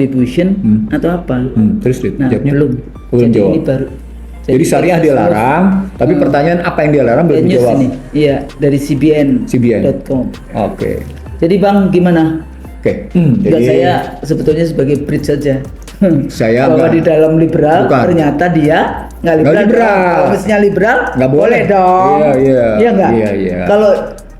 distribution atau apa? Terus Nah, jawabnya? belum. Belum Jadi jawab. ini baru. Jadi syariah dilarang, tapi pertanyaan apa yang dilarang belum news dijawab. ini. Iya, dari cbn.com. Oke. Jadi Bang gimana? Enggak, Jadi saya sebetulnya sebagai bridge saja. Saya bahwa enggak. di dalam liberal Bukan. ternyata dia nggak liberal. Kalau misalnya liberal Nggak boleh dong. Iya nggak? Iya.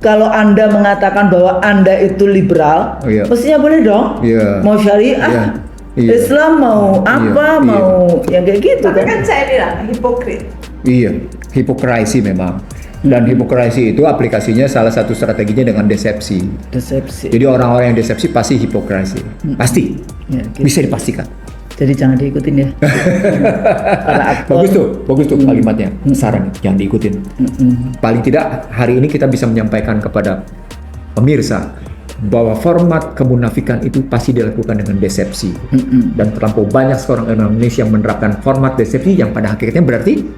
Kalau Anda mengatakan bahwa Anda itu liberal, mestinya boleh dong. Iya. Mau syariah, Iya. Islam mau apa, mau yang kayak gitu Tapi kan. kan saya bilang hipokrit. Iya, hipokrisi memang. Dan hipokrisi itu aplikasinya salah satu strateginya dengan desepsi. Desepsi. Jadi orang-orang yang desepsi pasti hipokrisi. Pasti. Ya, gitu. Bisa dipastikan. Jadi jangan diikutin ya. Para aktor. Bagus tuh kalimatnya. Saran jangan diikutin. Paling tidak hari ini kita bisa menyampaikan kepada pemirsa bahwa format kemunafikan itu pasti dilakukan dengan desepsi. Dan terlampau banyak seorang Indonesia yang menerapkan format desepsi yang pada hakikatnya berarti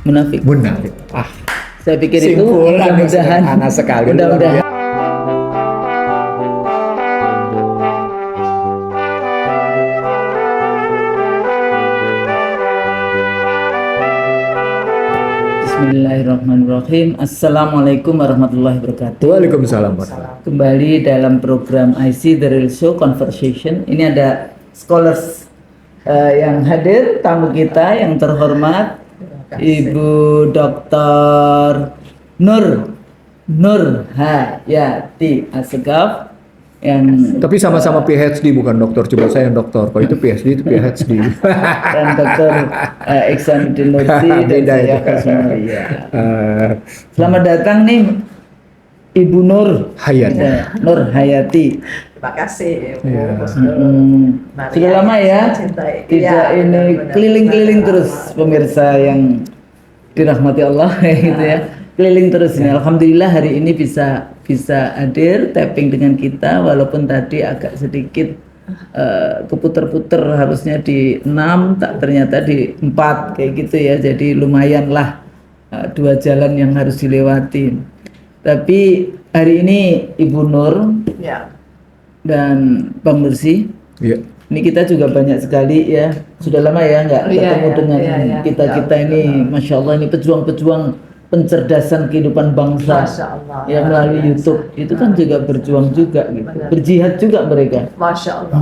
Munafik. munafik. Saya pikir itu Simpulan yang mudah-mudahan sederhana sekali. mudah-mudahan Bismillahirrahmanirrahim. Assalamualaikum warahmatullahi wabarakatuh. Waalaikumsalam. Kembali dalam program IC The Real Show Conversation. Ini ada scholars yang hadir, tamu kita yang terhormat, Ibu Dr. Nur Hayati Assegaf yang Tapi sama-sama PhD bukan dokter, coba saya yang dokter. Kalau itu PhD itu PhD. dan Dr. Iksanuddin Nursi dan Beda saya itu. Kasmaria. Selamat datang nih Ibu Nur Hayati. Nur Hayati. Terima kasih. Iya. Sudah lama ya tidak ini keliling-keliling terus pemirsa yang dirahmati Allah gitu ya. Keliling terus ini. Alhamdulillah hari ini bisa hadir tapping dengan kita walaupun tadi agak sedikit keputer-puter, harusnya di 6 tak ternyata di 4 kayak gitu ya. Jadi lumayan lah 2 jalan yang harus dilewati. Tapi hari ini Ibu Nur Ya. dan Bang Nursi, Iya. ini kita juga banyak sekali ya, sudah lama ya nggak ketemu dengan kita ini, Masya Allah, ini pejuang-pejuang pencerdasan kehidupan bangsa. Masya Allah. Ya melalui YouTube itu kan juga berjuang juga gitu, berjihad juga mereka. Masya Allah.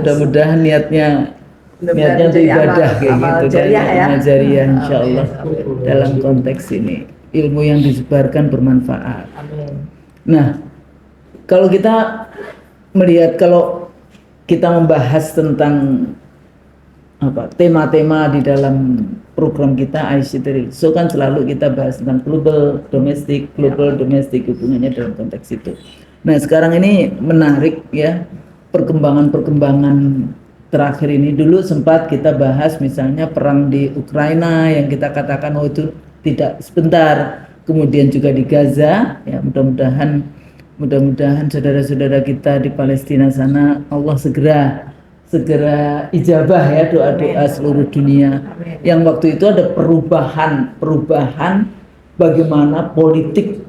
Mudah-mudahan niatnya untuk jadi ibadah kayak amal gitu jariah ya. amal jariah insya Allah Amin. dalam konteks ini ilmu yang disebarkan bermanfaat. Amin. Nah, kalau kita melihat, kalau kita membahas tentang tema-tema di dalam program kita ICT, so kan selalu kita bahas tentang global domestik hubungannya dalam konteks itu. Nah, sekarang ini menarik ya perkembangan terakhir ini. Dulu sempat kita bahas misalnya perang di Ukraina yang kita katakan itu tidak sebentar, kemudian juga di Gaza ya, mudah-mudahan saudara-saudara kita di Palestina sana Allah segera ijabah ya doa-doa seluruh dunia. Yang waktu itu ada perubahan bagaimana politik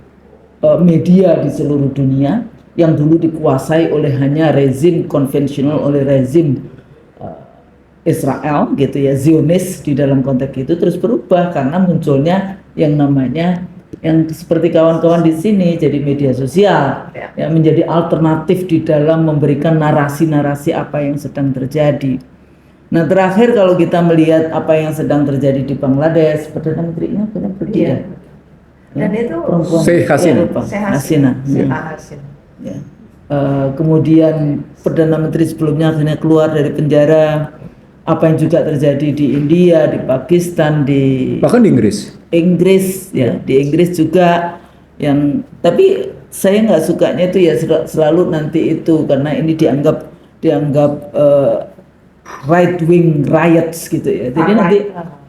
media di seluruh dunia yang dulu dikuasai oleh hanya rezim konvensional, oleh rezim Israel gitu ya, Zionis di dalam konteks itu, terus berubah karena munculnya yang namanya yang seperti kawan-kawan di sini, jadi media sosial yang menjadi alternatif di dalam memberikan narasi-narasi apa yang sedang terjadi. Nah, terakhir kalau kita melihat apa yang sedang terjadi di Bangladesh, Perdana Menterinya benar pergi ya. Dan itu perempuan Sheikh Hasina. Hasina. Ya. Kemudian Perdana Menteri sebelumnya akhirnya keluar dari penjara. Apa yang juga terjadi di India, di Pakistan, Bahkan di Inggris. ya, di Inggris juga yang, tapi saya nggak sukanya itu ya selalu nanti itu karena ini dianggap right wing riots gitu ya. Jadi nanti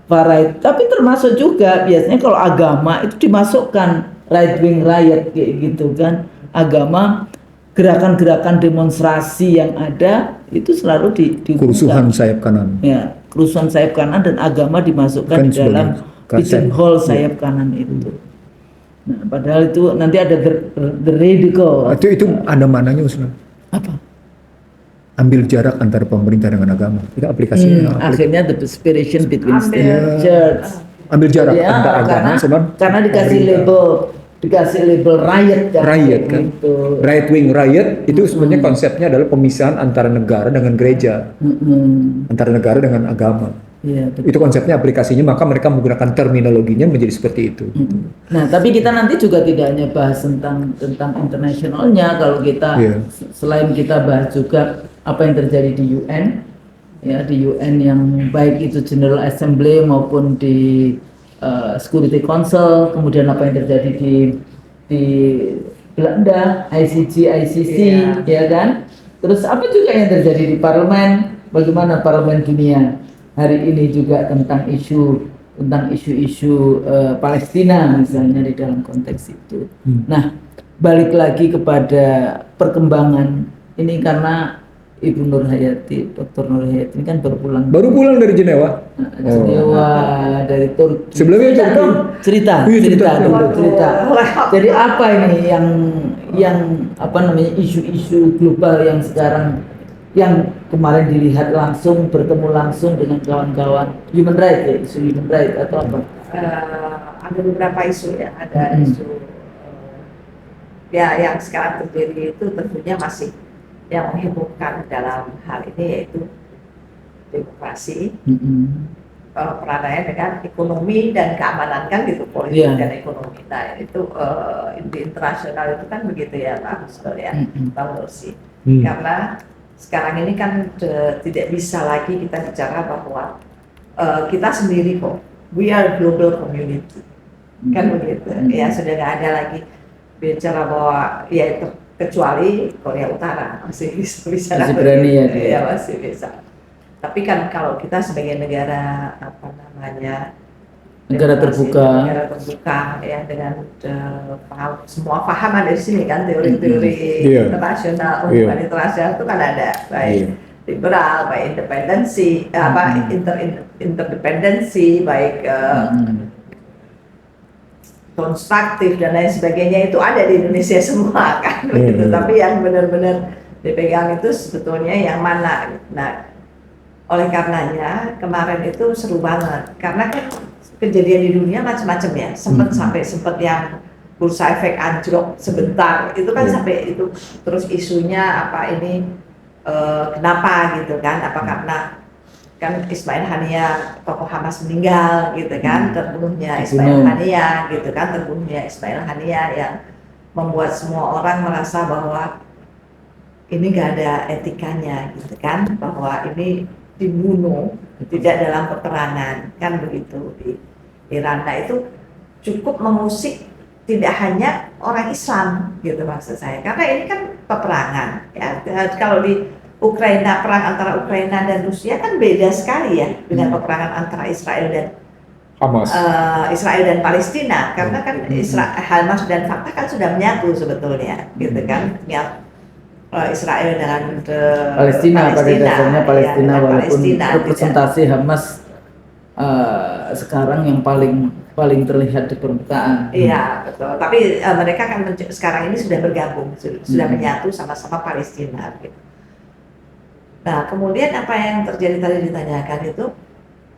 right, tapi termasuk juga biasanya kalau agama itu dimasukkan right wing riot kayak gitu kan. Agama, gerakan-gerakan demonstrasi yang ada itu selalu kerusuhan sayap kanan. Ya, kerusuhan sayap kanan dan agama dimasukkan Kan di dalam pigeonhole sayap kanan itu. Nah, padahal itu nanti ada the radical. Itu ada mananya Ustaz. Apa? ambil jarak antara pemerintah dengan agama. Itu aplikasinya. Akhirnya the separation between Ambil- state and church. Ambil jarak Ya, antara agama sama karena dikasih label riot kan. riot kan. Gitu. Right wing riot itu sebenarnya konsepnya adalah pemisahan antara negara dengan gereja, antara negara dengan agama. Iya, betul. Itu konsepnya, aplikasinya, maka mereka menggunakan terminologinya menjadi seperti itu. Nah, tapi kita nanti juga tidak hanya bahas tentang internasionalnya. Kalau kita Iya. selain kita bahas juga apa yang terjadi di UN, ya di UN yang baik itu General Assembly maupun di Security Council, kemudian apa yang terjadi di Belanda, ICC, ya kan? Terus apa juga yang terjadi di parlemen? Bagaimana parlemen dunia hari ini juga tentang isu-isu Palestina misalnya di dalam konteks itu. Nah, balik lagi kepada perkembangan ini karena Ibu Nur Hayati, Dr. Nur Hayati ini kan baru Baru pulang dari Jenewa. Jenewa dari Turki. Sebelumnya cerita Turki. dong, cerita Waduh. cerita. Jadi apa ini yang apa namanya isu-isu global yang sekarang yang kemarin dilihat langsung, bertemu langsung dengan kawan-kawan human rights, ya, isu human rights atau apa? Ada beberapa isu ya, ada isu ya yang sekarang terjadi itu tentunya masih yang menghebohkan dalam hal ini yaitu demokrasi, perananya dengan ekonomi dan keamanan kan gitu, politik dan ekonomi. Nah itu di internasional itu kan begitu ya Pak Husnul ya, Bang Nursi. Karena sekarang ini kan tidak bisa lagi kita bicara bahwa kita sendiri kok, we are global community, kan begitu. Ya sudah nggak ada lagi bicara bahwa ya itu kecuali Korea Utara masih bisa berani ya masih bisa. Tapi kan kalau kita sebagai negara apa namanya negara terbuka ya dengan semua paham ada di sini kan teori-teori internasional, hubungan internasional itu kan ada baik liberal, baik independensi, interdependensi, baik konstruktif dan lain sebagainya itu ada di Indonesia semua kan begitu. Tapi yang benar-benar dipegang itu sebetulnya yang mana. Nah, oleh karenanya kemarin itu seru banget karena kan kejadian di dunia macam-macam ya. Sampai yang bursa efek anjlok sebentar itu kan sampai itu terus isunya apa ini kenapa gitu kan? Apa karena kan Ismail Haniyah tokoh Hamas meninggal gitu kan, terbunuhnya Ismail Haniyah gitu kan, terbunuhnya Ismail Haniyah yang membuat semua orang merasa bahwa ini gak ada etikanya gitu kan, bahwa ini dibunuh tidak dalam peperangan kan begitu di Iran. Nah itu cukup mengusik tidak hanya orang Islam gitu maksud saya, karena ini kan peperangan ya. Kalau di Ukraina, perang antara Ukraina dan Rusia kan beda sekali ya dengan peperangan antara Israel dan Hamas, Israel dan Palestina, karena kan Hamas dan Fatah kan sudah menyatu sebetulnya, gitu kan, Israel dengan Palestina pada dasarnya Palestina, ya, walaupun Palestina, representasi Hamas sekarang yang paling terlihat di permukaan. Iya betul, tapi mereka kan sekarang ini sudah bergabung, sudah menyatu sama-sama Palestina. Gitu. Nah kemudian apa yang terjadi tadi ditanyakan itu,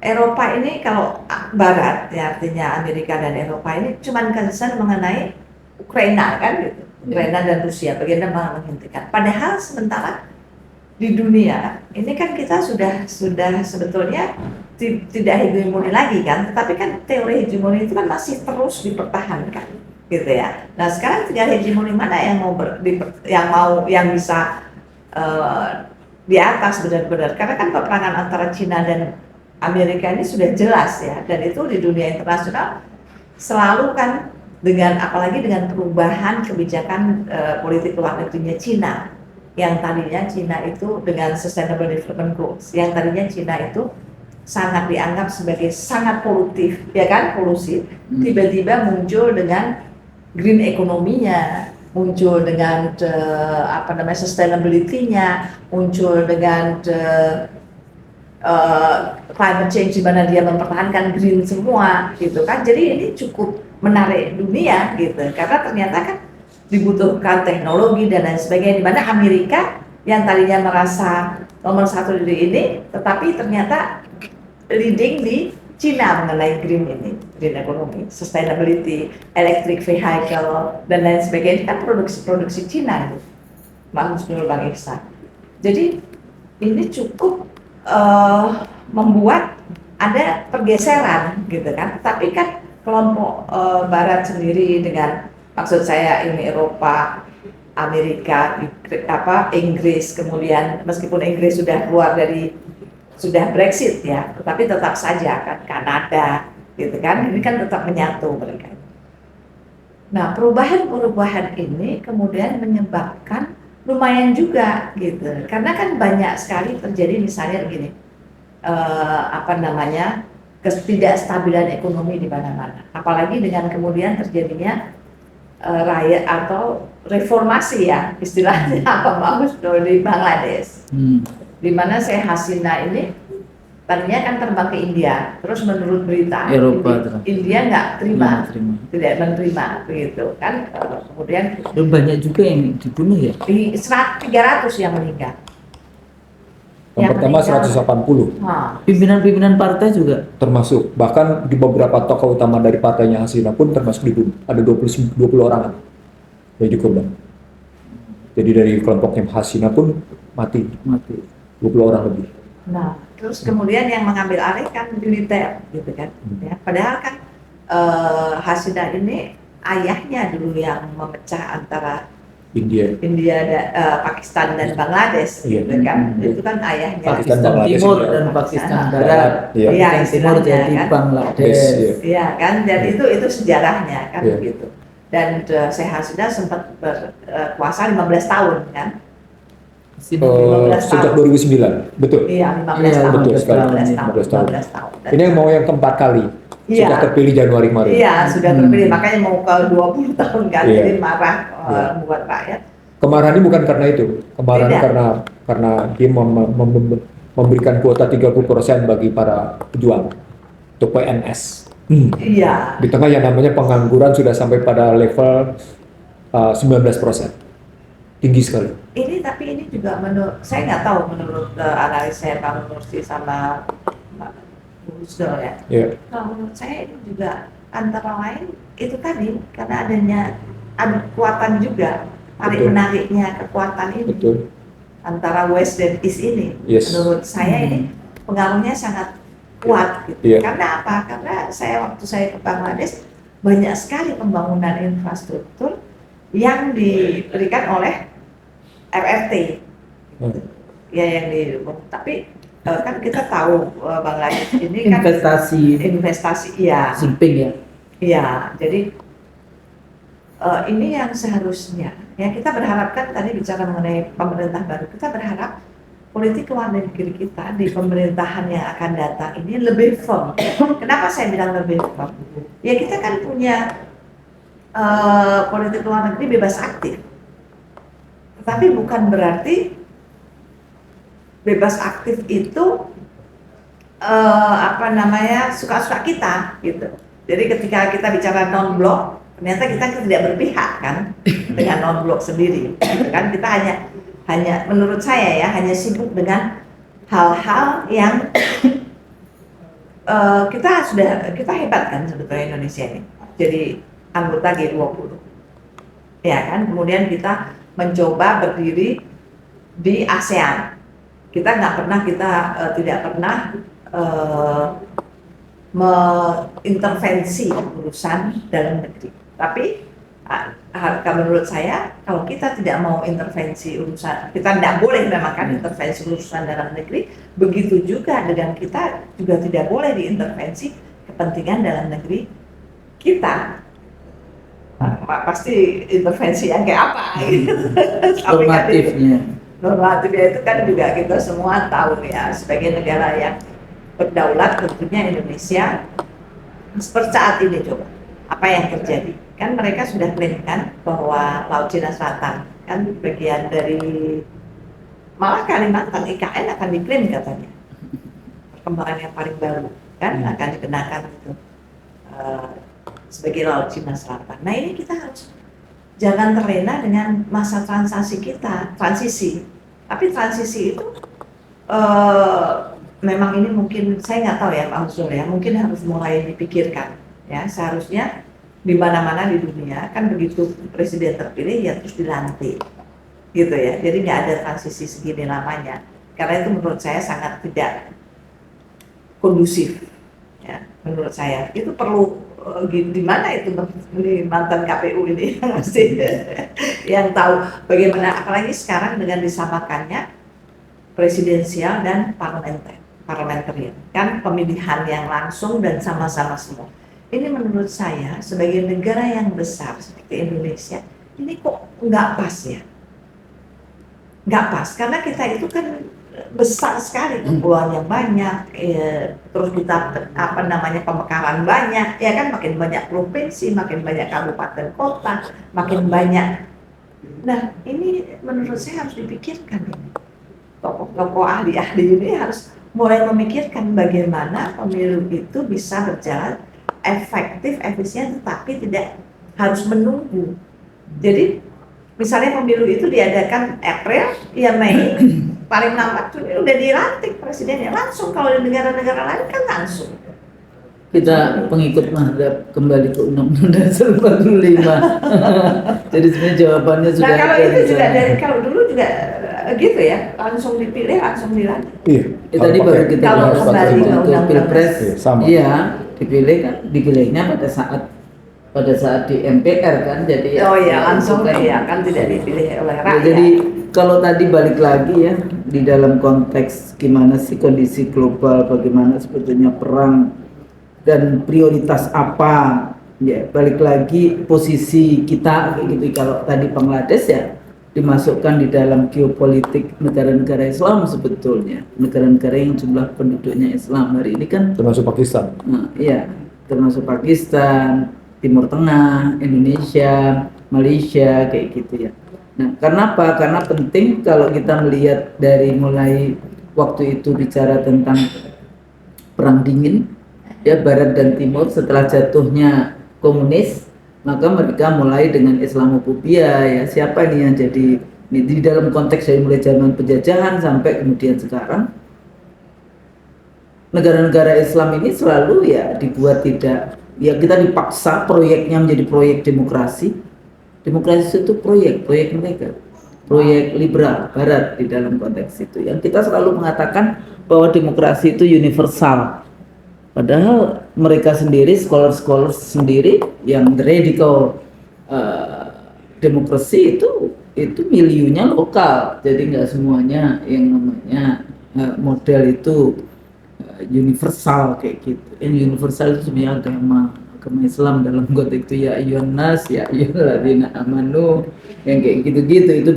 Eropa ini kalau Barat ya artinya Amerika dan Eropa ini cuma concern mengenai Ukraina kan gitu, Ukraina dan Rusia bagaimana menghentikan. Padahal sementara di dunia ini kan kita sudah sebetulnya tidak hegemoni lagi kan, tetapi kan teori hegemoni itu kan masih terus dipertahankan gitu ya. Nah sekarang tinggal hegemoni mana yang yang bisa di atas benar-benar, karena kan peperangan antara Cina dan Amerika ini sudah jelas ya, dan itu di dunia internasional selalu kan dengan apalagi dengan perubahan kebijakan politik luar negerinya Cina, yang tadinya Cina itu dengan Sustainable Development Goals, yang tadinya Cina itu sangat dianggap sebagai sangat polutif ya kan, polusi, tiba-tiba muncul dengan green ekonominya, muncul dengan sustainability-nya, muncul dengan climate change di mana dia mempertahankan green semua gitu kan. Jadi ini cukup menarik dunia gitu, karena ternyata kan dibutuhkan teknologi dan lain sebagainya, di mana Amerika yang tadinya merasa nomor satu di ini, tetapi ternyata leading di Cina mengenai green economy, sustainability, electric vehicle, dan lain sebagainya. Ini kan produksi Cina itu, Mbak Husnul, Bang Iksan. Jadi ini cukup membuat ada pergeseran gitu kan. Tapi kan kelompok Barat sendiri dengan, maksud saya ini Eropa, Amerika, Inggris, kemudian meskipun Inggris sudah keluar sudah Brexit ya, tetapi tetap saja kan Kanada gitu kan, ini kan tetap menyatu mereka. Nah, perubahan-perubahan ini kemudian menyebabkan lumayan juga gitu, karena kan banyak sekali terjadi misalnya begini, ketidakstabilan ekonomi di mana-mana, apalagi dengan kemudian terjadinya riot atau reformasi ya istilahnya apa bagus di Bangladesh. Di mana Sheikh Hasina ini tadinya kan terbang ke India, terus menurut berita India nggak terima, tidak menerima begitu kan, kemudian banyak juga yang dibunuh ya, 300 yang meninggal. Yang pertama 180. Pimpinan-pimpinan partai juga termasuk, bahkan di beberapa tokoh utama dari partainya Hasina pun termasuk dibunuh. Ada 20 orang yang dikorban. Jadi dari kelompoknya Hasina pun mati 20 orang lebih. Nah, terus kemudian yang mengambil alih kan militer gitu kan. Ya, padahal kan Hasina ini ayahnya dulu yang memecah antara India, Pakistan dan Bangladesh, gitu kan? Itu kan ayahnya. Pakistan Timur dan Pakistan Barat. Pakistan Timur jadi kan? Bangladesh. Iya kan? Dan itu sejarahnya kan begitu. Dan Sheikh Hasina sempat berkuasa 15 tahun kan? 15 sejak 2009, betul? Iya, 15 tahun. Betul sekali. 15 tahun. Ini yang keempat kali. Sudah terpilih Januari kemarin. Iya, sudah terpilih. Makanya mau ke 20 tahun kan, jadi marah buat rakyat. Kemarahan ini bukan karena itu. Kemarahan karena dia memberikan kuota 30% bagi para pejuang untuk PNS. Iya. Di tengah yang namanya pengangguran sudah sampai pada level 19%. Tinggi sekali. Tapi ini juga menurut saya nggak tahu menurut analis saya Pak Nursi sama Mbak Husnul ya. Kalau menurut saya ini juga antara lain itu tadi karena ada kekuatan juga tarik menariknya kekuatan ini antara West dan East ini. Menurut saya ini pengaruhnya sangat kuat gitu. Karena apa? Karena waktu saya ke Bangladesh banyak sekali pembangunan infrastruktur yang diberikan oleh RRT, ya yang tapi kan kita tahu Bangladesh ini kan investasi ya, Jinping ya. Iya, jadi ini yang seharusnya ya kita berharapkan tadi bicara mengenai pemerintah baru, kita berharap politik luar negeri kita di pemerintahan yang akan datang ini lebih firm. Kenapa saya bilang lebih firm? Ya kita kan punya politik luar negeri bebas aktif. Tapi bukan berarti bebas aktif itu suka-suka kita gitu. Jadi ketika kita bicara non-blok, ternyata kita tidak berpihak kan dengan non-blok sendiri. Kan kita hanya menurut saya ya hanya sibuk dengan hal-hal yang kita hebat kan sebetulnya Indonesia ini. Jadi anggota G20. Ya kan, kemudian kita mencoba berdiri di ASEAN. Kita tidak pernah mengintervensi urusan dalam negeri. Tapi menurut saya kalau kita tidak mau intervensi urusan, kita tidak boleh memang kan intervensi urusan dalam negeri. Begitu juga dengan kita juga tidak boleh diintervensi kepentingan dalam negeri kita. Pasti intervensi yang kayak apa gitu. Normatifnya itu kan juga kita semua tahu ya, sebagai negara yang berdaulat tentunya Indonesia seperti saat ini coba apa yang terjadi kan mereka sudah klaim kan bahwa Laut Cina Selatan kan bagian dari malah Kalimantan IKN akan diklaim katanya perkembangan yang paling baru kan akan dikenakan itu sebagai Laut Cina Selatan. Nah ini kita harus jangan terlena dengan masa transisi Tapi transisi itu memang ini mungkin saya nggak tahu ya Pak Husnul ya, mungkin harus mulai dipikirkan ya. Seharusnya di mana-mana di dunia kan begitu presiden terpilih ya terus dilantik gitu ya. Jadi nggak ada transisi segini lamanya, karena itu menurut saya sangat tidak kondusif ya. Menurut saya itu perlu di mana itu di mantan KPU ini yang mesti yang tahu bagaimana, apalagi sekarang dengan disamakannya presidensial dan parliamentarian kan, pemilihan yang langsung dan sama-sama semua. Ini menurut saya sebagai negara yang besar seperti Indonesia ini kok nggak pas ya, nggak pas, karena kita itu kan besar sekali, kepulauan yang banyak, terus kita pemekaran banyak, ya kan, makin banyak provinsi, makin banyak kabupaten kota, makin banyak. Nah ini menurut saya harus dipikirkan ini. Tokoh-tokoh ahli-ahli ini harus mulai memikirkan bagaimana pemilu itu bisa berjalan efektif, efisien, tetapi tidak harus menunggu. Jadi misalnya pemilu itu diadakan April, ya Mei, paling lambat udah dilantik presidennya langsung. Kalau di negara-negara lain kan langsung. Kita pengikut mazhab kembali ke Undang-Undang Dasar 45. Jadi sebenarnya jawabannya sudah. Nah kalau itu juga dari kalau dulu juga gitu ya, langsung dipilih langsung dilantik. Iya. Tadi baru kita kalau bahas kembali ke untuk Undang-Undang pilpres. sama. Iya, dipilihnya pada saat di MPR kan, jadi oh iya langsung kan, ya kan tidak dipilih oleh ya, rakyat. jadi kalau tadi balik lagi ya di dalam konteks gimana sih kondisi global, bagaimana sebetulnya perang dan prioritas apa, ya balik lagi posisi kita gitu. Kalau tadi Bangladesh ya dimasukkan di dalam geopolitik negara-negara Islam, sebetulnya negara-negara yang jumlah penduduknya Islam hari ini kan Termasuk Pakistan. iya, termasuk Pakistan, Timur Tengah, Indonesia, Malaysia, kayak gitu ya. Nah, karena apa? Karena penting kalau kita melihat dari mulai waktu itu bicara tentang perang dingin, ya Barat dan Timur setelah jatuhnya komunis, maka mereka mulai dengan Islamofobia ya. Siapa nih yang jadi di dalam konteks dari mulai zaman penjajahan sampai kemudian sekarang, negara-negara Islam ini selalu ya dibuat tidak, ya kita dipaksa proyeknya menjadi proyek demokrasi. Demokrasi itu proyek mereka, proyek liberal Barat di dalam konteks itu. Yang kita selalu mengatakan bahwa demokrasi itu universal. Padahal mereka sendiri, scholar sendiri yang radical demokrasi itu miliunya lokal. Jadi nggak semuanya yang namanya model itu universal kayak gitu. Yang universal itu sebenarnya agama Islam dalam konteks itu, ya ayyuhan nas, ya ayyuhalladzina amanu, yang kayak gitu-gitu itu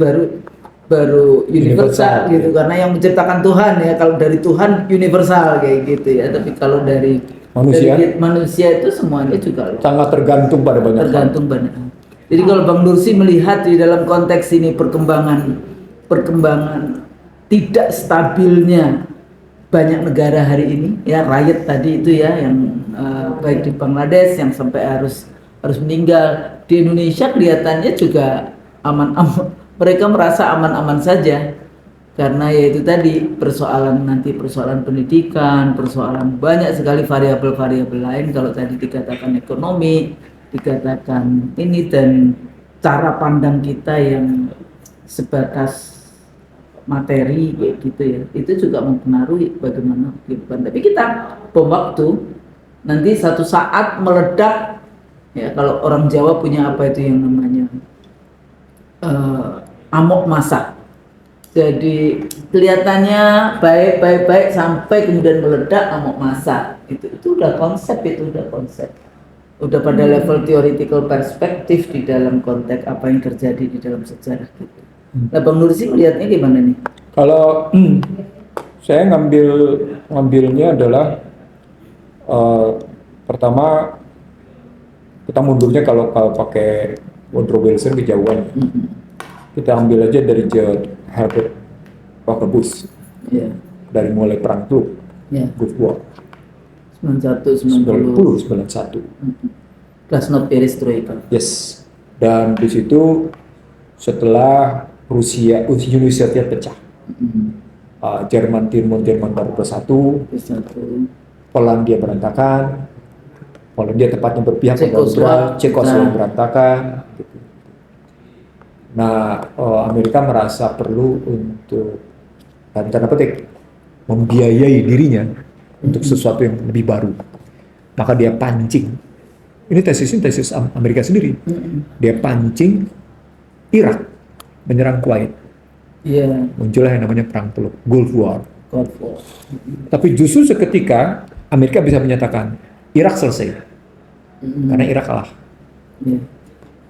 baru universal gitu, karena yang menciptakan Tuhan ya. Kalau dari Tuhan universal kayak gitu ya, tapi kalau dari manusia itu semuanya juga sangat tergantung pada banyak hal. Jadi kalau Bang Nursi melihat di dalam konteks ini perkembangan tidak stabilnya banyak negara hari ini ya, rakyat tadi itu ya yang baik di Bangladesh yang sampai harus meninggal, di Indonesia kelihatannya juga aman-aman, mereka merasa aman-aman saja, karena yaitu tadi persoalan pendidikan, persoalan banyak sekali variabel-variabel lain. Kalau tadi dikatakan ekonomi, dikatakan ini, dan cara pandang kita yang sebatas materi kayak gitu ya, itu juga mempengaruhi bagaimana kehidupan. Tapi kita bom waktu, nanti satu saat meledak ya. Kalau orang Jawa punya apa itu yang namanya amok masa. Jadi kelihatannya baik sampai kemudian meledak, amok masa. Itu udah konsep, udah pada level theoretical perspektif di dalam konteks apa yang terjadi di dalam sejarah gitu. Nah, Bang Nursi melihatnya gimana nih? Kalau saya ngambilnya adalah pertama kita mundurnya kalau pakai Woodrow Wilson kejauhan. Kita ambil aja dari Herbert Walker Bush. Yeah. Dari mulai perang Gulf War 91. Glasnost Perestroika. Yes. Dan di situ setelah Uni Soviet pecah, Jerman Timur, Jerman baru bersatu, Polandia berantakan, Polandia tepatnya berpihak pada Cekoslowakia berantakan. Gitu. Nah, Amerika merasa perlu untuk dalam tanda petik membiayai dirinya untuk sesuatu yang lebih baru. Maka dia pancing. Ini tesis Amerika sendiri. Dia pancing Irak menyerang Kuwait. Muncullah yang namanya perang Teluk, Gulf War. Tapi justru seketika Amerika bisa menyatakan Irak selesai. Karena Irak kalah.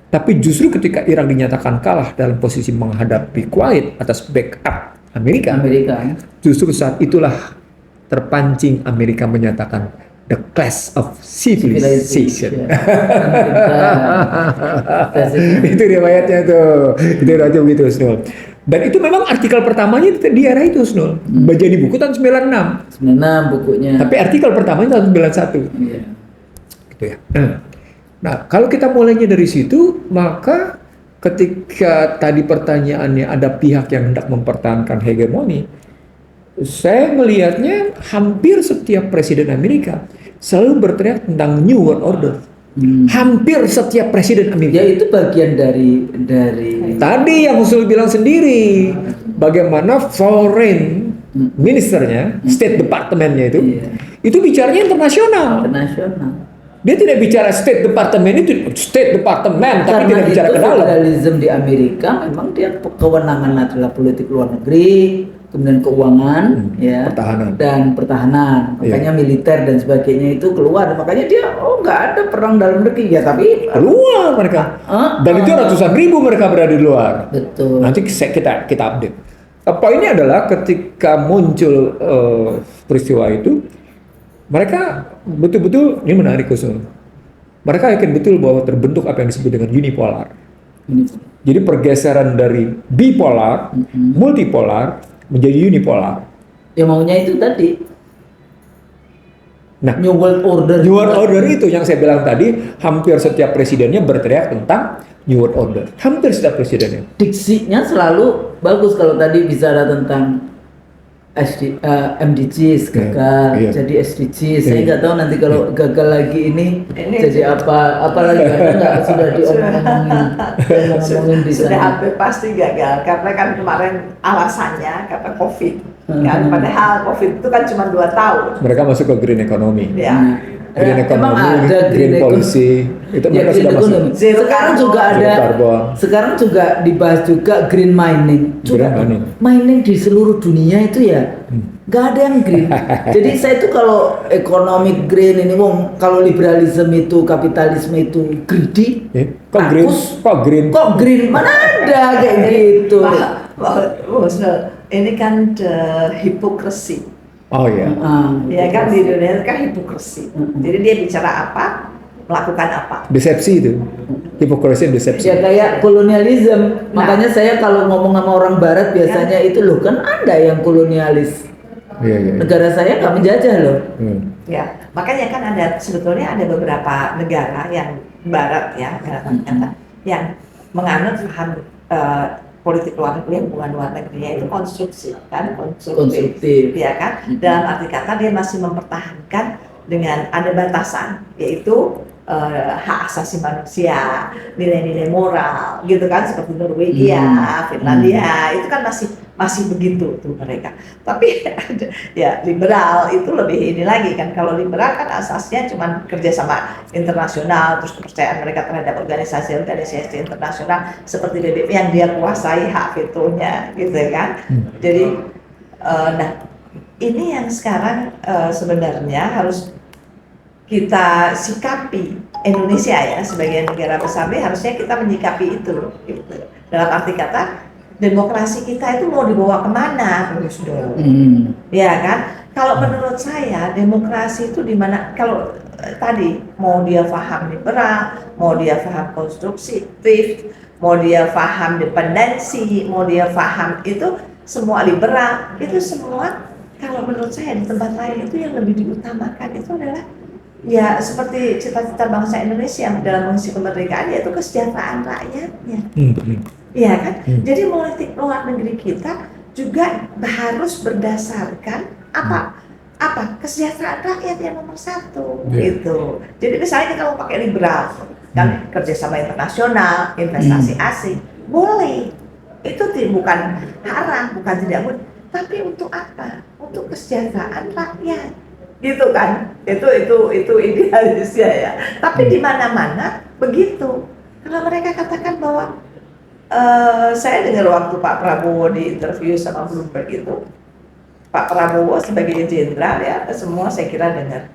Tapi justru ketika Irak dinyatakan kalah dalam posisi menghadapi Kuwait atas backup Amerika, justru saat itulah terpancing Amerika menyatakan the clash of civilization. Itu riwayatnya tuh. Itu riwayatnya begitu, Snul. Dan itu memang artikel pertamanya di era itu, Snul. Baca di buku tahun 96. 96 bukunya. Tapi artikel pertamanya tahun 91. Gitu ya. Nah, kalau kita mulainya dari situ, maka ketika tadi pertanyaannya ada pihak yang hendak mempertahankan hegemoni, saya melihatnya hampir setiap presiden Amerika selalu berteriak tentang New World Order. Hampir setiap presiden Amerika. Ya itu bagian dari Tadi yang Usul bilang sendiri, bagaimana foreign ministernya, State Department-nya itu bicaranya internasional. Dia tidak bicara State Department itu State Department, tapi tidak bicara ke dalam. Federalism di Amerika memang dia kewenangan adalah politik luar negeri, kemudian keuangan, dan pertahanan. Makanya militer dan sebagainya itu keluar. Makanya dia nggak ada perang dalam negeri ya, tapi keluar mereka. Dan itu ratusan ribu mereka berada di luar. Betul. Nanti kita update. Poinnya adalah ketika muncul peristiwa itu, mereka betul-betul, ini menarik Usul. Mereka yakin betul bahwa terbentuk apa yang disebut dengan unipolar. Jadi pergeseran dari bipolar, multipolar menjadi unipolar. Ya maunya itu tadi. Nah, New World Order. New World Order itu yang saya bilang tadi, hampir setiap presidennya berteriak tentang New World Order. Hampir setiap presidennya. Diksinya selalu bagus kalau tadi bicara tentang MDGs gagal, jadi SDGs. Saya nggak tahu nanti kalau gagal lagi ini jadi apa lagi ada nggak sudah diomongin di sana. Sudah hampir pasti gagal karena kan kemarin alasannya kata COVID kan, padahal COVID itu kan cuma 2 tahun. Mereka masuk ke green economy. Green economy, green policy, itu mereka sudah masuk. Sekarang juga dibahas juga green mining. Mining di seluruh dunia itu ya nggak ada yang green. Jadi saya itu kalau ekonomi green ini, kalau liberalisme itu, kapitalisme itu greedy, kok green? Mana ada kayak gitu. Ini kan hipokrisi. Oh iya. Ya kan di dunia kan hipokrisi. Jadi dia bicara apa, melakukan apa. Desepsi itu. Hipokrisi desepsi. Ya kayak kolonialisme. Makanya saya kalau ngomong sama orang barat biasanya itu loh kan Anda yang kolonialis. Negara saya nggak menjajah loh. Ya, makanya kan sebetulnya ada beberapa negara yang barat ya, yang menganut paham politik luar negeri, hubungan luar negerinya itu konstruktif, ya kan? Dalam arti kata dia masih mempertahankan dengan ada batasan, yaitu hak asasi manusia, nilai-nilai moral, gitu kan? Seperti Norwegia, Finlandia, itu kan masih begitu tuh mereka. Tapi ya liberal itu lebih ini lagi kan. Kalau liberal kan asasnya cuma kerjasama internasional, terus kepercayaan mereka terhadap organisasi internasional seperti PBB yang dia kuasai hak vetonya, gitu kan. Jadi, nah ini yang sekarang sebenarnya harus kita sikapi. Indonesia ya sebagai negara besar ini harusnya kita menyikapi itu. Gitu. Dalam arti kata demokrasi kita itu mau dibawa kemana, ya kan? Kalau menurut saya demokrasi itu di mana? Kalau tadi mau dia paham liberal, mau dia paham konstruktif, mau dia paham dependensi, mau dia paham itu semua liberal, itu semua kalau menurut saya di tempat lain itu yang lebih diutamakan itu adalah ya seperti cita-cita bangsa Indonesia dalam mengisi kemerdekaan, yaitu kesejahteraan rakyatnya. Iya kan? Jadi politik luar negeri kita juga harus berdasarkan apa kesejahteraan rakyat yang nomor satu gitu. Jadi misalnya kita mau pakai liberal kan, kerjasama internasional, investasi asing boleh, itu bukan haram, bukan tidak boleh, tapi untuk apa? Untuk kesejahteraan rakyat gitu kan. Itu idealisnya ya. Tapi di mana-mana begitu. Kalau mereka katakan bahwa saya dengar waktu Pak Prabowo di interview sama Bloomberg itu, Pak Prabowo sebagai jenderal ya, semua saya kira dengar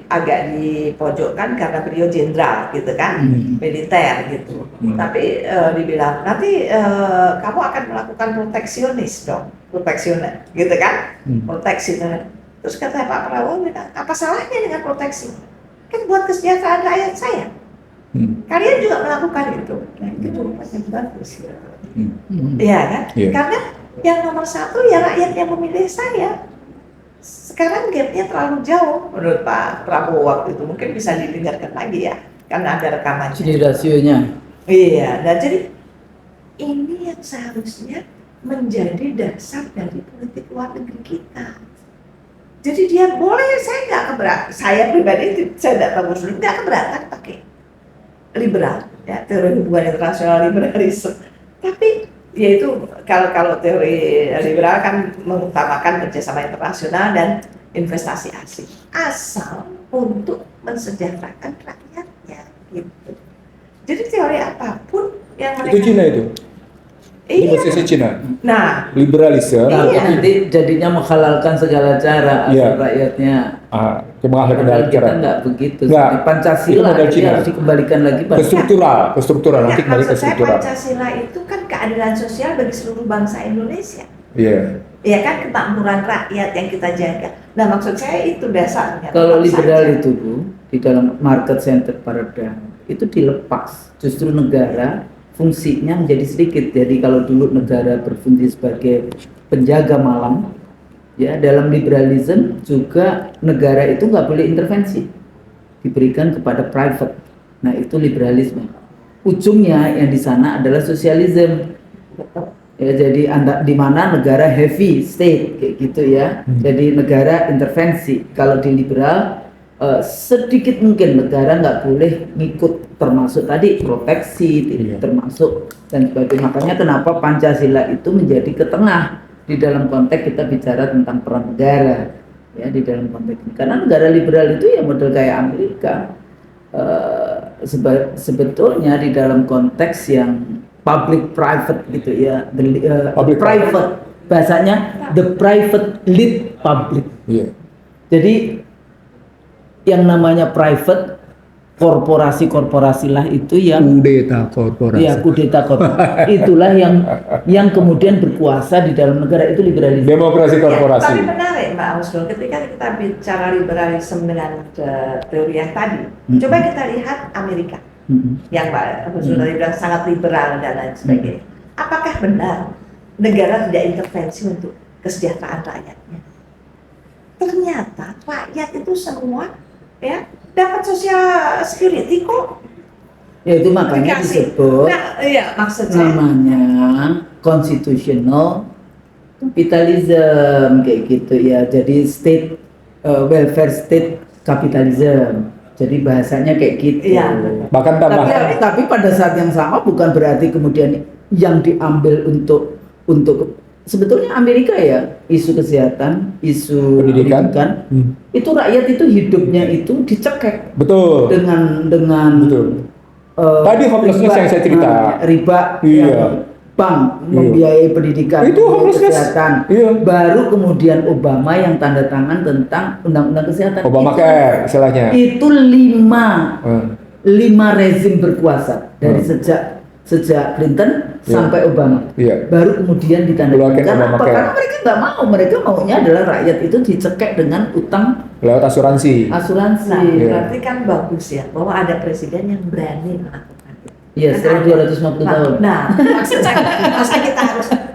agak dipojokkan karena beliau jenderal gitu kan, militer gitu. Tapi dibilang nanti kamu akan melakukan proteksionis dong, proteksionis gitu kan, proteksi. Terus kata Pak Prabowo bilang, apa salahnya dengan proteksi? Kan buat kesejahteraan rakyat saya. Kalian juga melakukan itu. Nah, itu jawabannya bagus. Iya kan? Karena yang nomor satu ya rakyat yang memilih saya. Sekarang gapnya terlalu jauh menurut Pak Prabowo waktu itu. Mungkin bisa didengarkan lagi ya, karena ada rekamannya. Jadi rasionya. Iya, dan jadi ini yang seharusnya menjadi dasar dari politik luar negeri kita. Jadi dia boleh, saya nggak keberatan. Saya pribadi saya tidak tahu Muslim, nggak keberatan pakai liberal, ya teori hubungan internasional liberalisme. Tapi yaitu kalau teori liberal kan mengutamakan kerjasama internasional dan investasi asing, asal untuk mensejahterakan rakyatnya gitu. Jadi teori apapun yang mereka itu Cina itu. Itu posisi Cina. Nah, liberalisme. Tapi nanti jadinya menghalalkan segala cara agar rakyatnya. Menghalalkan Padahal kita cara. nggak begitu. Nggak. Pancasila harus dikembalikan lagi pada Struktural. Nanti kembali ke maksud saya struktural. Pancasila itu kan keadilan sosial bagi seluruh bangsa Indonesia. Iya. Ya kan, kemakmuran rakyat yang kita jaga. Nah, maksud saya itu dasarnya. Kalau liberal itu Bu, di dalam market center paradigm itu dilepas. Justru negara fungsinya menjadi sedikit. Jadi kalau dulu negara berfungsi sebagai penjaga malam, ya dalam liberalism juga negara itu nggak boleh intervensi, diberikan kepada private. Nah itu liberalisme. Ujungnya yang di sana adalah sosialisme. Ya, jadi di mana negara heavy state kayak gitu ya. Jadi negara intervensi. Kalau di liberal sedikit mungkin negara nggak boleh ngikut, termasuk tadi proteksi, termasuk dan sebagainya. Makanya kenapa Pancasila itu menjadi ke tengah di dalam konteks kita bicara tentang peran negara ya di dalam konteks ini. Karena negara liberal itu ya model kayak Amerika. Sebetulnya di dalam konteks yang public private gitu ya, private bahasanya the private lead public. Jadi yang namanya private korporasi lah itu yang kudeta korporasi. Ya, kudeta korporasi. Itulah yang kemudian berkuasa di dalam negara, itu liberalisme. Demokrasi korporasi. Ya, tapi menarik Mbak Husnul, ketika kita bicara liberalisme dengan teori yang tadi, coba kita lihat Amerika. Yang Mbak Husnul tadi bilang sangat liberal dan lain sebagainya. Apakah benar negara tidak intervensi untuk kesejahteraan rakyatnya? Ternyata rakyat itu semua ya dapat social security kok. Ya itu makanya disebut maksud saya namanya constitutional capitalism kayak gitu ya. Jadi state welfare state capitalism. Jadi bahasanya kayak gitu. Ya. Bahkan tambahan. Tapi pada saat yang sama bukan berarti kemudian yang diambil untuk sebetulnya Amerika ya, isu kesehatan, isu pendidikan itu rakyat itu hidupnya itu dicekek. Betul. Dengan betul. Tadi homelessness yang saya cerita. Riba yang bank membiayai pendidikan, itu kesehatan. Baru kemudian Obama yang tanda tangan tentang undang-undang kesehatan. Obamacare istilahnya. Itu lima rezim berkuasa dari sejak Clinton sampai Obama, baru kemudian ditandatangani. Karena mereka nggak mau, mereka maunya adalah rakyat itu dicekek dengan utang lewat asuransi. Nah, berarti kan bagus ya bahwa ada presiden yang berani melakukan itu. Iya, setelah 250 tahun. Nah, maksudnya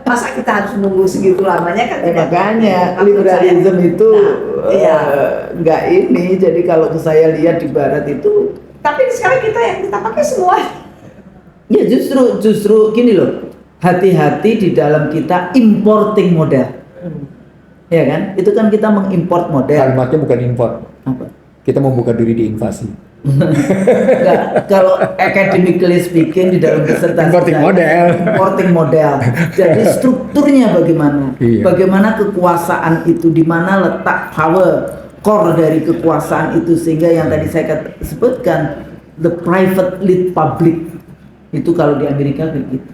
masa kita harus nunggu segitu lamanya kan? Makanya liberalisme itu nggak ini. Jadi kalau saya lihat di Barat itu, tapi sekarang kita pakai semua. Ya justru gini loh, hati-hati di dalam kita importing model. Ya kan? Itu kan kita mengimport model. Kalimatnya bukan import. Apa? Kita membuka diri di invasi. Enggak, kalau academically speaking di dalam disertasi importing model. Jadi strukturnya bagaimana? Iya. Bagaimana kekuasaan itu, di mana letak power core dari kekuasaan itu, sehingga yang tadi saya sebutkan the private lead public itu kalau di Amerika begitu.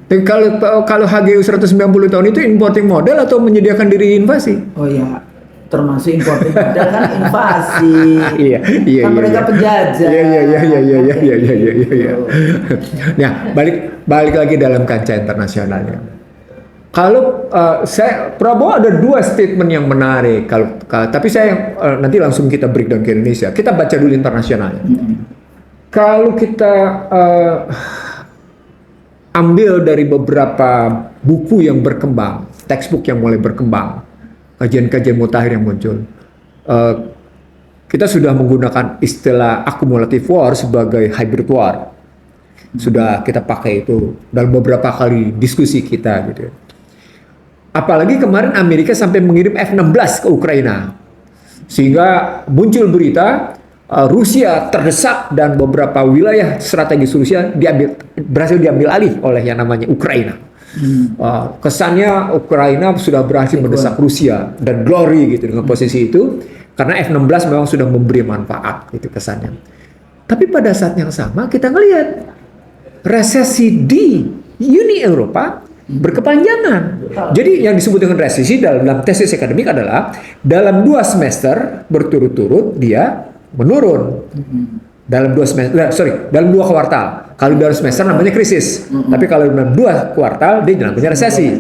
Kalau HGU 190 tahun itu importing model atau menyediakan diri invasi? Oh ya, termasuk importing model kan invasi. Iya. Kan mereka penjajah. Iya. Nah, balik lagi dalam kancah internasionalnya. Kalau Prabowo ada dua statement yang menarik. Tapi saya nanti langsung kita breakdown ke Indonesia. Kita baca dulu internasionalnya. Kalau kita ambil dari beberapa buku yang berkembang, textbook yang mulai berkembang, kajian-kajian mutakhir yang muncul, kita sudah menggunakan istilah accumulative war sebagai hybrid war. Sudah kita pakai itu dalam beberapa kali diskusi kita gitu. Apalagi kemarin Amerika sampai mengirim F-16 ke Ukraina, sehingga muncul berita Rusia terdesak dan beberapa wilayah strategis Rusia berhasil diambil alih oleh yang namanya Ukraina. Kesannya Ukraina sudah berhasil mendesak Rusia dan glory gitu dengan posisi itu, karena F-16 memang sudah memberi manfaat itu kesannya. Tapi pada saat yang sama kita ngelihat resesi di Uni Eropa berkepanjangan. Jadi yang disebut dengan resesi dalam tesis akademik adalah dalam 2 semester berturut-turut dia menurun. Dalam 2 kuartal. Kalau dalam semester namanya krisis. Tapi kalau dalam 2 kuartal dia namanya resesi.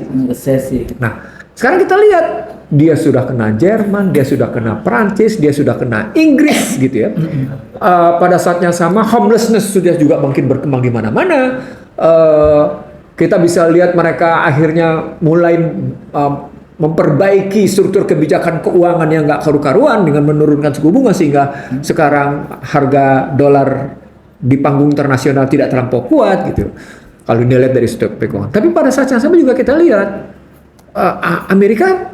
Nah, sekarang kita lihat dia sudah kena Jerman, dia sudah kena Prancis, dia sudah kena Inggris gitu ya. Pada saat yang sama homelessness sudah juga makin berkembang di mana-mana. Kita bisa lihat mereka akhirnya mulai memperbaiki struktur kebijakan keuangan yang nggak karu-karuan dengan menurunkan suku bunga, sehingga sekarang harga dolar di panggung internasional tidak terlampau kuat gitu. Kalau dilihat dari struktur keuangan. Tapi pada saat yang sama juga kita lihat Amerika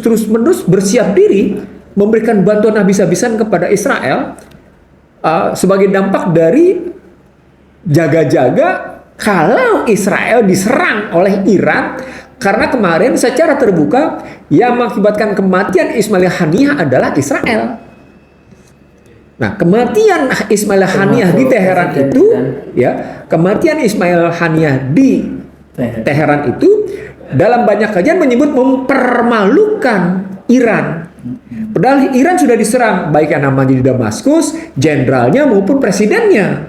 terus-menerus bersiap diri memberikan bantuan habis-habisan kepada Israel sebagai dampak dari jaga-jaga kalau Israel diserang oleh Iran, karena kemarin secara terbuka yang mengakibatkan kematian Ismail Haniyah adalah Israel. Nah, kematian Ismail Haniyah di Teheran itu, ya, kematian Ismail Haniyah di Teheran itu dalam banyak kajian menyebut mempermalukan Iran. Padahal Iran sudah diserang, baik yang namanya di Damaskus, jenderalnya maupun presidennya.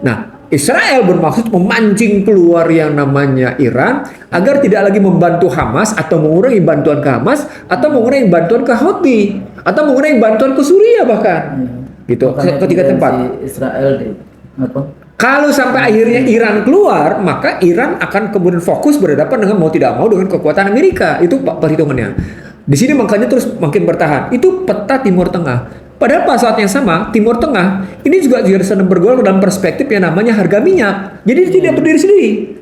Nah, Israel bermaksud memancing keluar yang namanya Iran agar tidak lagi membantu Hamas atau mengurangi bantuan ke Hamas atau mengurangi bantuan ke Houthi atau mengurangi bantuan ke Suriah bahkan. Gitu. Ketiga tempat. Israel Kalau sampai akhirnya Iran keluar, maka Iran akan kemudian fokus berhadapan dengan mau tidak mau dengan kekuatan Amerika. Itu perhitungannya. Di sini makanya terus makin bertahan. Itu peta Timur Tengah. Padahal pada saat yang sama, Timur Tengah ini juga sedang bergolak dalam perspektif yang namanya harga minyak. Jadi tidak berdiri sendiri.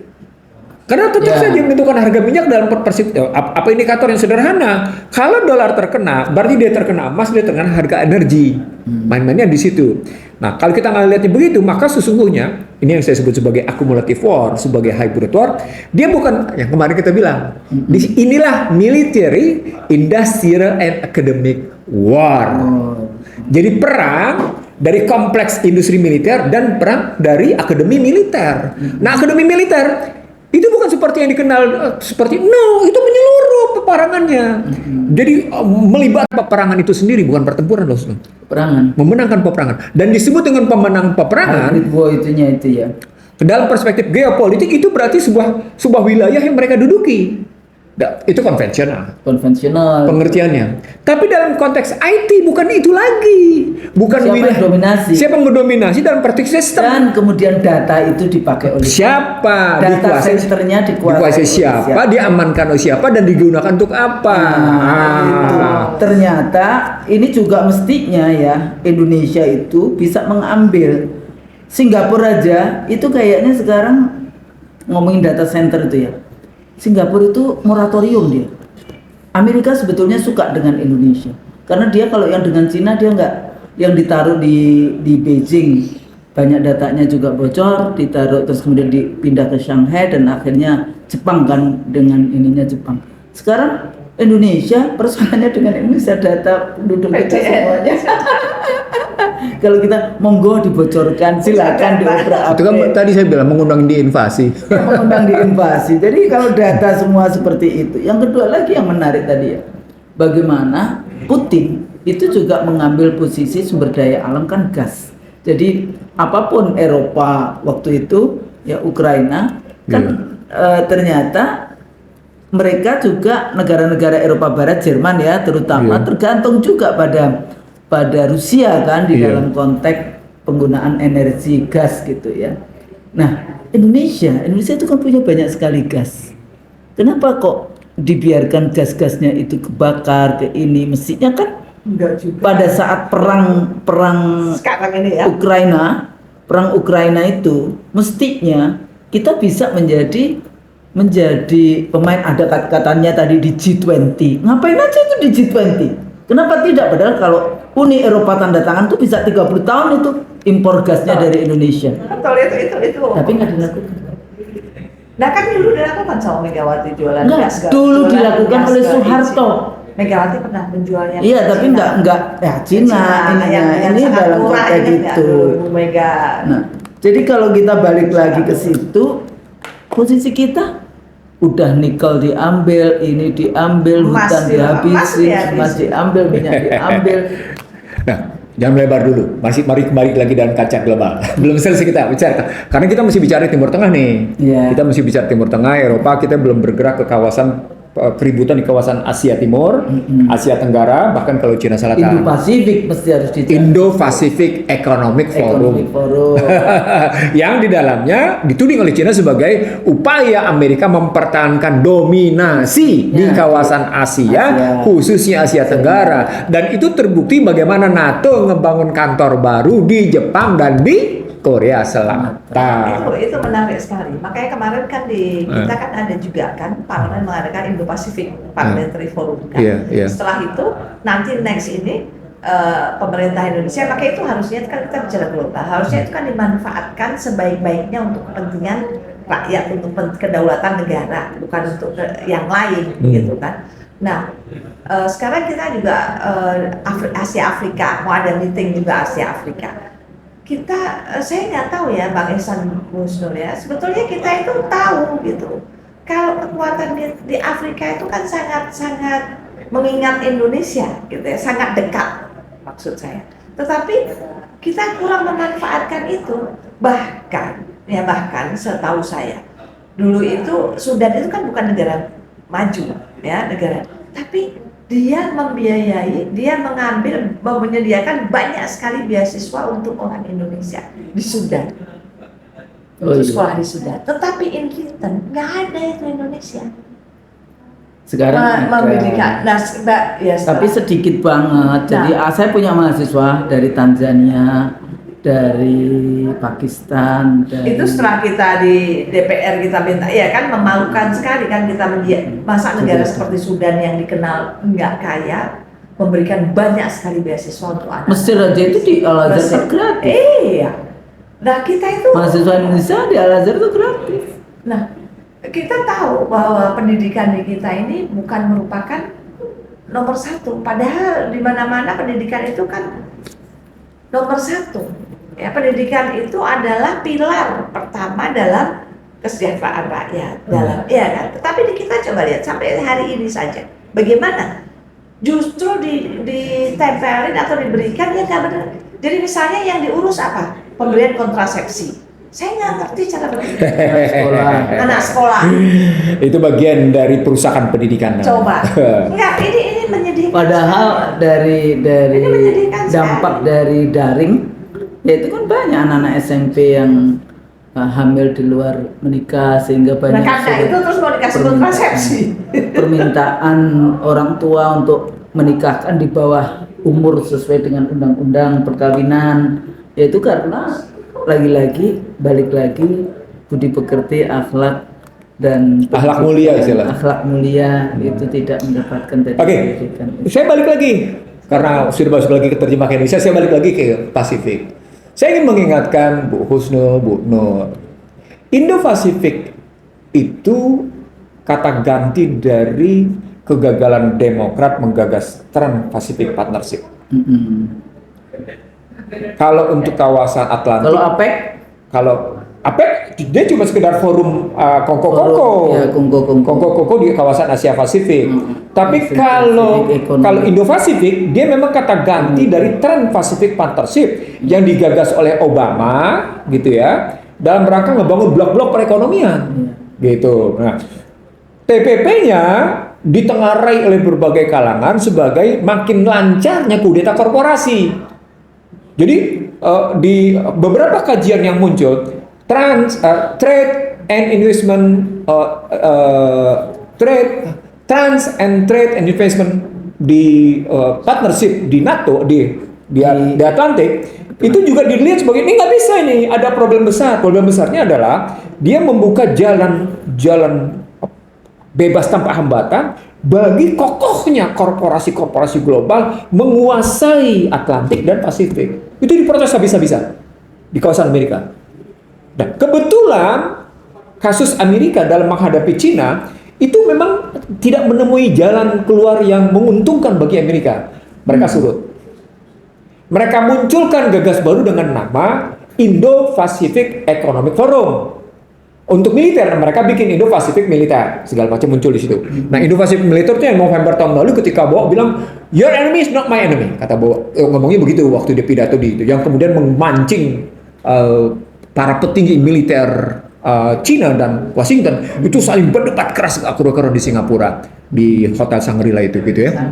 Karena tetap saja menentukan harga minyak dalam perspektif. Apa indikator yang sederhana? Kalau dolar terkena, berarti dia terkena emas, dia terkena harga energi. Main-mainnya di situ. Nah, kalau kita nggak lihatnya begitu, maka sesungguhnya ini yang saya sebut sebagai accumulative war, sebagai hybrid war. Dia bukan yang kemarin kita bilang. Inilah military, industrial, and academic war. Jadi perang dari kompleks industri militer dan perang dari akademi militer. Nah, akademi militer itu bukan seperti yang dikenal itu menyeluruh peperangannya. Jadi melibat peperangan itu sendiri, bukan pertempuran loh. Peperangan. Memenangkan peperangan. Dan disebut dengan pemenang peperangan. Itu ya. Dalam perspektif geopolitik itu berarti sebuah wilayah yang mereka duduki. Itu konvensional pengertiannya. Tapi dalam konteks IT bukan itu lagi. Bukan siapa yang mendominasi dalam perspektif sistem. Dan kemudian data itu dipakai oleh siapa? Data senternya dikuasai siapa? Diamankan oleh siapa dan digunakan untuk apa? Itu. Ternyata ini juga mestinya ya Indonesia itu bisa mengambil. Singapura aja itu kayaknya sekarang ngomongin data center itu ya, Singapura itu moratorium dia. Amerika sebetulnya suka dengan Indonesia karena dia kalau yang dengan Cina dia nggak, yang ditaruh di Beijing banyak datanya juga bocor, ditaruh terus kemudian dipindah ke Shanghai dan akhirnya Jepang kan dengan ininya Jepang. Sekarang Indonesia persoalannya dengan Indonesia data penduduk kita semuanya. Kalau kita monggo dibocorkan, silakan diobrak-abrik. Itu kan tadi saya bilang mengundang diinvasi. Mengundang diinvasi. Jadi kalau data semua seperti itu. Yang kedua lagi yang menarik tadi ya, bagaimana Putin itu juga mengambil posisi sumber daya alam kan gas. Jadi apapun Eropa waktu itu ya Ukraina kan ternyata mereka juga negara-negara Eropa Barat, Jerman ya terutama tergantung juga pada Rusia kan di dalam konteks penggunaan energi gas gitu ya. Nah Indonesia itu kan punya banyak sekali gas. Kenapa kok dibiarkan gas-gasnya itu kebakar ke ini? Mestinya kan Enggak juga. pada saat perang Sekarang ini ya. perang Ukraina itu mestinya kita bisa menjadi pemain, ada katanya tadi di G20. Ngapain aja itu di G20? Kenapa tidak? Padahal kalau Uni Eropa tanda tangan tuh bisa 30 tahun itu impor gasnya dari Indonesia. Betul itu. Tapi nggak dilakukan. Nah kan dulu dilakukan sama Megawati jualan Nggak, gas. dulu jualan dilakukan gas oleh ke Soeharto. Megawati pernah menjualnya. Iya, tapi enggak ya Cina ini dalam konteks itu. Bu Mega. Nah, jadi kalau kita balik lagi ke situ, posisi kita udah nikel diambil, ini diambil, Emas hutan dihabisin, emas diambil, minyak diambil. Nah, jangan melebar dulu. Mari kembali lagi dalam kaca global. Belum selesai kita bicara. Karena kita mesti bicara Timur Tengah nih. Yeah. Kita mesti bicara Timur Tengah, Eropa. Kita belum bergerak ke kawasan keributan di kawasan Asia Timur, Asia Tenggara, bahkan kalau Cina Selatan. Indo-Pasifik mesti harus dicari. Indo-Pacific Economic Forum. Yang di dalamnya dituding oleh Cina sebagai upaya Amerika mempertahankan dominasi di kawasan Asia, khususnya Asia Tenggara. Dan itu terbukti bagaimana NATO ngebangun kantor baru di Jepang dan di Korea Selatan. Itu menarik sekali. Makanya kemarin kan kita kan ada juga kan parlemen mengadakan Indo-Pacific Parliamentary Forum kan. Setelah itu nanti next ini pemerintah Indonesia, makanya itu harusnya kan kita bicara global, harusnya itu kan dimanfaatkan sebaik-baiknya untuk kepentingan rakyat, untuk kedaulatan negara, bukan untuk yang lain gitu kan. Nah, sekarang kita juga Asia Afrika, mau ada meeting juga Asia Afrika. Saya nggak tahu ya Bang Ihsan Husnul ya, sebetulnya kita itu tahu gitu kalau kekuatan di Afrika itu kan sangat mengingat Indonesia gitu ya, sangat dekat maksud saya, tetapi kita kurang memanfaatkan itu. Bahkan setahu saya dulu itu Sudan itu kan bukan negara maju ya, negara, tapi dia membiayai, dia menyediakan banyak sekali beasiswa untuk orang Indonesia di Sudan, untuk sekolah di Sudan. Tetapi in Clinton nggak ada itu Indonesia. Sekarang memberikan, tapi sedikit banget. Jadi saya punya mahasiswa dari Tanzania, dari Pakistan. Itu setelah kita di DPR kita minta, ya kan memalukan sekali kan kita masa negara seperti Sudan yang dikenal nggak kaya memberikan banyak sekali beasiswa untuk anak. Mesir aja itu di Al-Azhar gratis. Iya. Nah kita itu mahasiswa Indonesia di Al-Azhar itu gratis. Nah kita tahu bahwa pendidikan di kita ini bukan merupakan nomor satu, padahal di mana-mana pendidikan itu kan nomor satu. Ya, pendidikan itu adalah pilar pertama dalam kesejahteraan rakyat, ya kan. Tetapi kita coba lihat sampai hari ini saja, bagaimana justru ditempelin atau diberikan ya nggak benar. Jadi misalnya yang diurus apa? Pemberian kontrasepsi. Saya nggak ngerti cara berpikir. Anak sekolah. Itu bagian dari perusahaan pendidikan. Coba. Enggak, ini menyedihkan. Padahal dari dampak dari daring, ya itu kan banyak anak-anak SMP yang hamil di luar menikah sehingga banyak. Nah, karena itu terus mau dikasih kontrasepsi. Permintaan orang tua untuk menikahkan di bawah umur sesuai dengan undang-undang perkawinan, yaitu karena balik lagi budi pekerti, akhlak dan Akhlak mulia istilah. akhlak mulia itu tidak mendapatkan Oke, pendidikan. saya balik lagi karena sudah masuk lagi ke terjemahan Indonesia. Saya balik lagi ke Pasifik. Saya ingin mengingatkan Bu Husnul, Bu Nur, Indo-Pasifik itu kata ganti dari kegagalan Demokrat menggagas Trans-Pacific Partnership. Kalau untuk kawasan Atlantik, kalau APEC dia cuma sekedar forum kongko-kongko, ya, kongko-kongko di kawasan Asia Pasifik. Tapi kalau Indo-Pasifik dia memang kata ganti dari Trans-Pacific Partnership yang digagas oleh Obama, gitu ya, dalam rangka ngebangun blok-blok perekonomian, gitu. Nah, TPP-nya ditengarai oleh berbagai kalangan sebagai makin lancarnya kudeta korporasi. Jadi di beberapa kajian yang muncul, trade and investment di partnership di NATO di Atlantik itu juga dilihat sebagai ini nggak bisa, ini ada problem besar. Problem besarnya adalah dia membuka jalan bebas tanpa hambatan bagi kokohnya korporasi-korporasi global menguasai Atlantik dan Pasifik. Itu diprotes habis-habisan di kawasan Amerika. Dan kebetulan kasus Amerika dalam menghadapi Cina itu memang tidak menemui jalan keluar yang menguntungkan bagi Amerika. Mereka surut. Mereka munculkan gagas baru dengan nama Indo-Pacific Economic Forum. Untuk militer, mereka bikin Indo-Pacific Militer, segala macam muncul di situ. Nah, Indo-Pacific Militer itu yang November tahun lalu ketika Bowo bilang, "Your enemy is not my enemy," kata Bowo, ngomongnya begitu waktu dia pidato di itu, yang kemudian memancing para petinggi militer Cina dan Washington itu saling berdebat keras akar-akaran di Singapura di Hotel Shangri-La itu, gitu ya.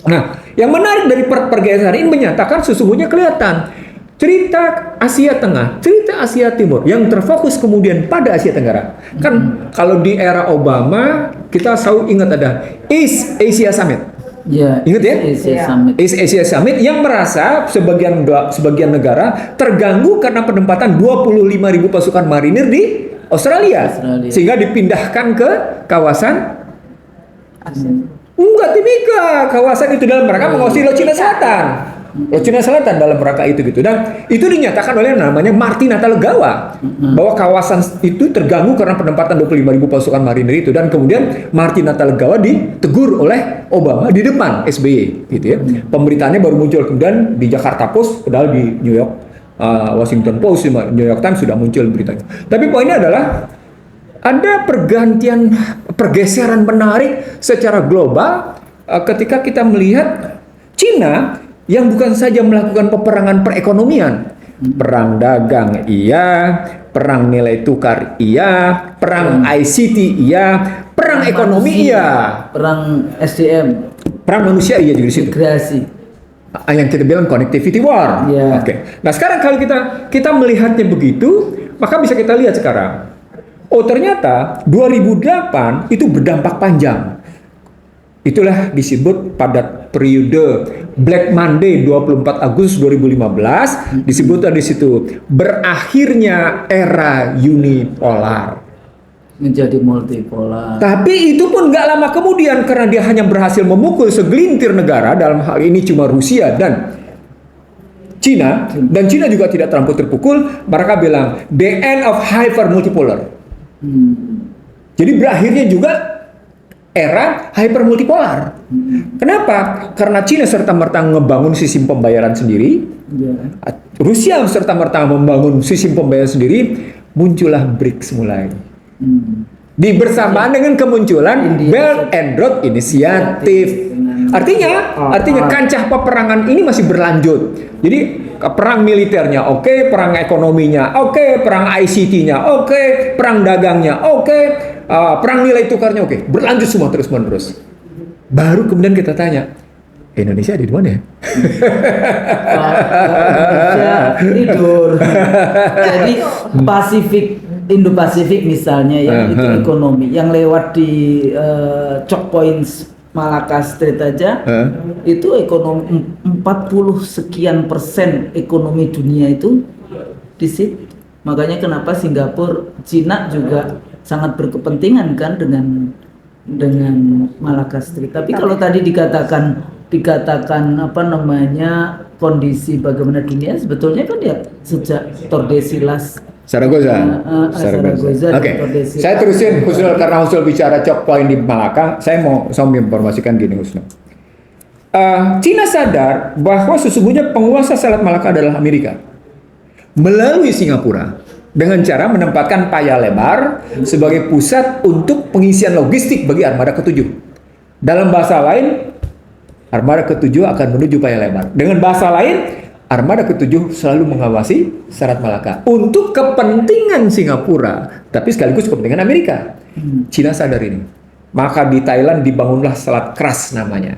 Nah, yang menarik dari pergeseran ini menyatakan sesungguhnya kelihatan cerita Asia Tengah, cerita Asia Timur yang terfokus kemudian pada Asia Tenggara. Kan kalau di era Obama kita selalu ingat ada East Asia Summit. Ya, ingat ya? East Asia Summit yang merasa sebagian negara terganggu karena penempatan 25.000 pasukan marinir di Australia. Sehingga dipindahkan ke kawasan enggak Timika, kawasan itu dalam rangka menguasai Laut Cina Selatan. Cina Selatan dalam rangka itu gitu, dan itu dinyatakan oleh namanya Martin Natalegawa bahwa kawasan itu terganggu karena penempatan 25.000 pasukan marinir itu, dan kemudian Martin Natalegawa ditegur oleh Obama di depan SBY gitu ya. Pemberitaannya baru muncul kemudian di Jakarta Post, padahal di New York Washington Post, New York Times sudah muncul beritanya. Tapi poinnya adalah ada pergeseran menarik secara global ketika kita melihat Cina yang bukan saja melakukan peperangan perekonomian, perang dagang iya, perang nilai tukar iya, perang ICT iya, perang ekonomi iya, perang SDM, perang manusia iya juga di situ. Migrasi. Yang kita bilang connectivity war. Yeah. Oke. Nah, sekarang kalau kita melihatnya begitu, maka bisa kita lihat sekarang. Oh, ternyata 2008 itu berdampak panjang. Itulah disebut pada periode Black Monday 24 Agustus 2015 disebut di situ berakhirnya era unipolar menjadi multipolar. Tapi itu pun nggak lama kemudian karena dia hanya berhasil memukul segelintir negara, dalam hal ini cuma Rusia dan Cina, dan Cina juga tidak terlampau terpukul. Mereka bilang the end of hyper multipolar. Jadi berakhirnya juga era hyper multipolar. Kenapa? Karena Cina serta-merta ngebangun sistem pembayaran sendiri. Rusia serta-merta membangun sistem pembayaran sendiri. Muncullah BRICS mulai. Di bersamaan dengan kemunculan Belt and Road Initiative. Artinya kancah peperangan ini masih berlanjut. Jadi perang militernya oke, perang ekonominya oke, perang ICT-nya oke, perang dagangnya oke, perang nilai tukarnya oke, berlanjut semua terus-menerus. Baru kemudian kita tanya, Indonesia di mana ya? Indonesia tidur. Jadi Indo-Pasifik misalnya yang itu ekonomi, yang lewat di choke points Malacca Strait aja, itu ekonomi 40 sekian % ekonomi dunia itu di situ. Makanya kenapa Singapura, Cina juga sangat berkepentingan kan dengan Malacca Strait. Tapi kalau tadi dikatakan apa namanya kondisi bagaimana dunia, sebetulnya kan ya sejak Tordesillas Zaragoza. Zaragoza dan Oke, Tordesillas. saya terusin Husnul karena Husnul bicara choke point di Malacca. Saya mau menginformasikan gini Husnul. Cina sadar bahwa sesungguhnya penguasa Selat Malaka adalah Amerika melalui Singapura dengan cara menempatkan Paya Lebar sebagai pusat untuk pengisian logistik bagi armada ke-7. Dalam bahasa lain, armada ke-7 akan menuju Paya Lebar. Dengan bahasa lain, armada ke-7 selalu mengawasi Selat Malaka untuk kepentingan Singapura, tapi sekaligus kepentingan Amerika. Cina sadar ini. Maka di Thailand dibangunlah Selat Keras namanya.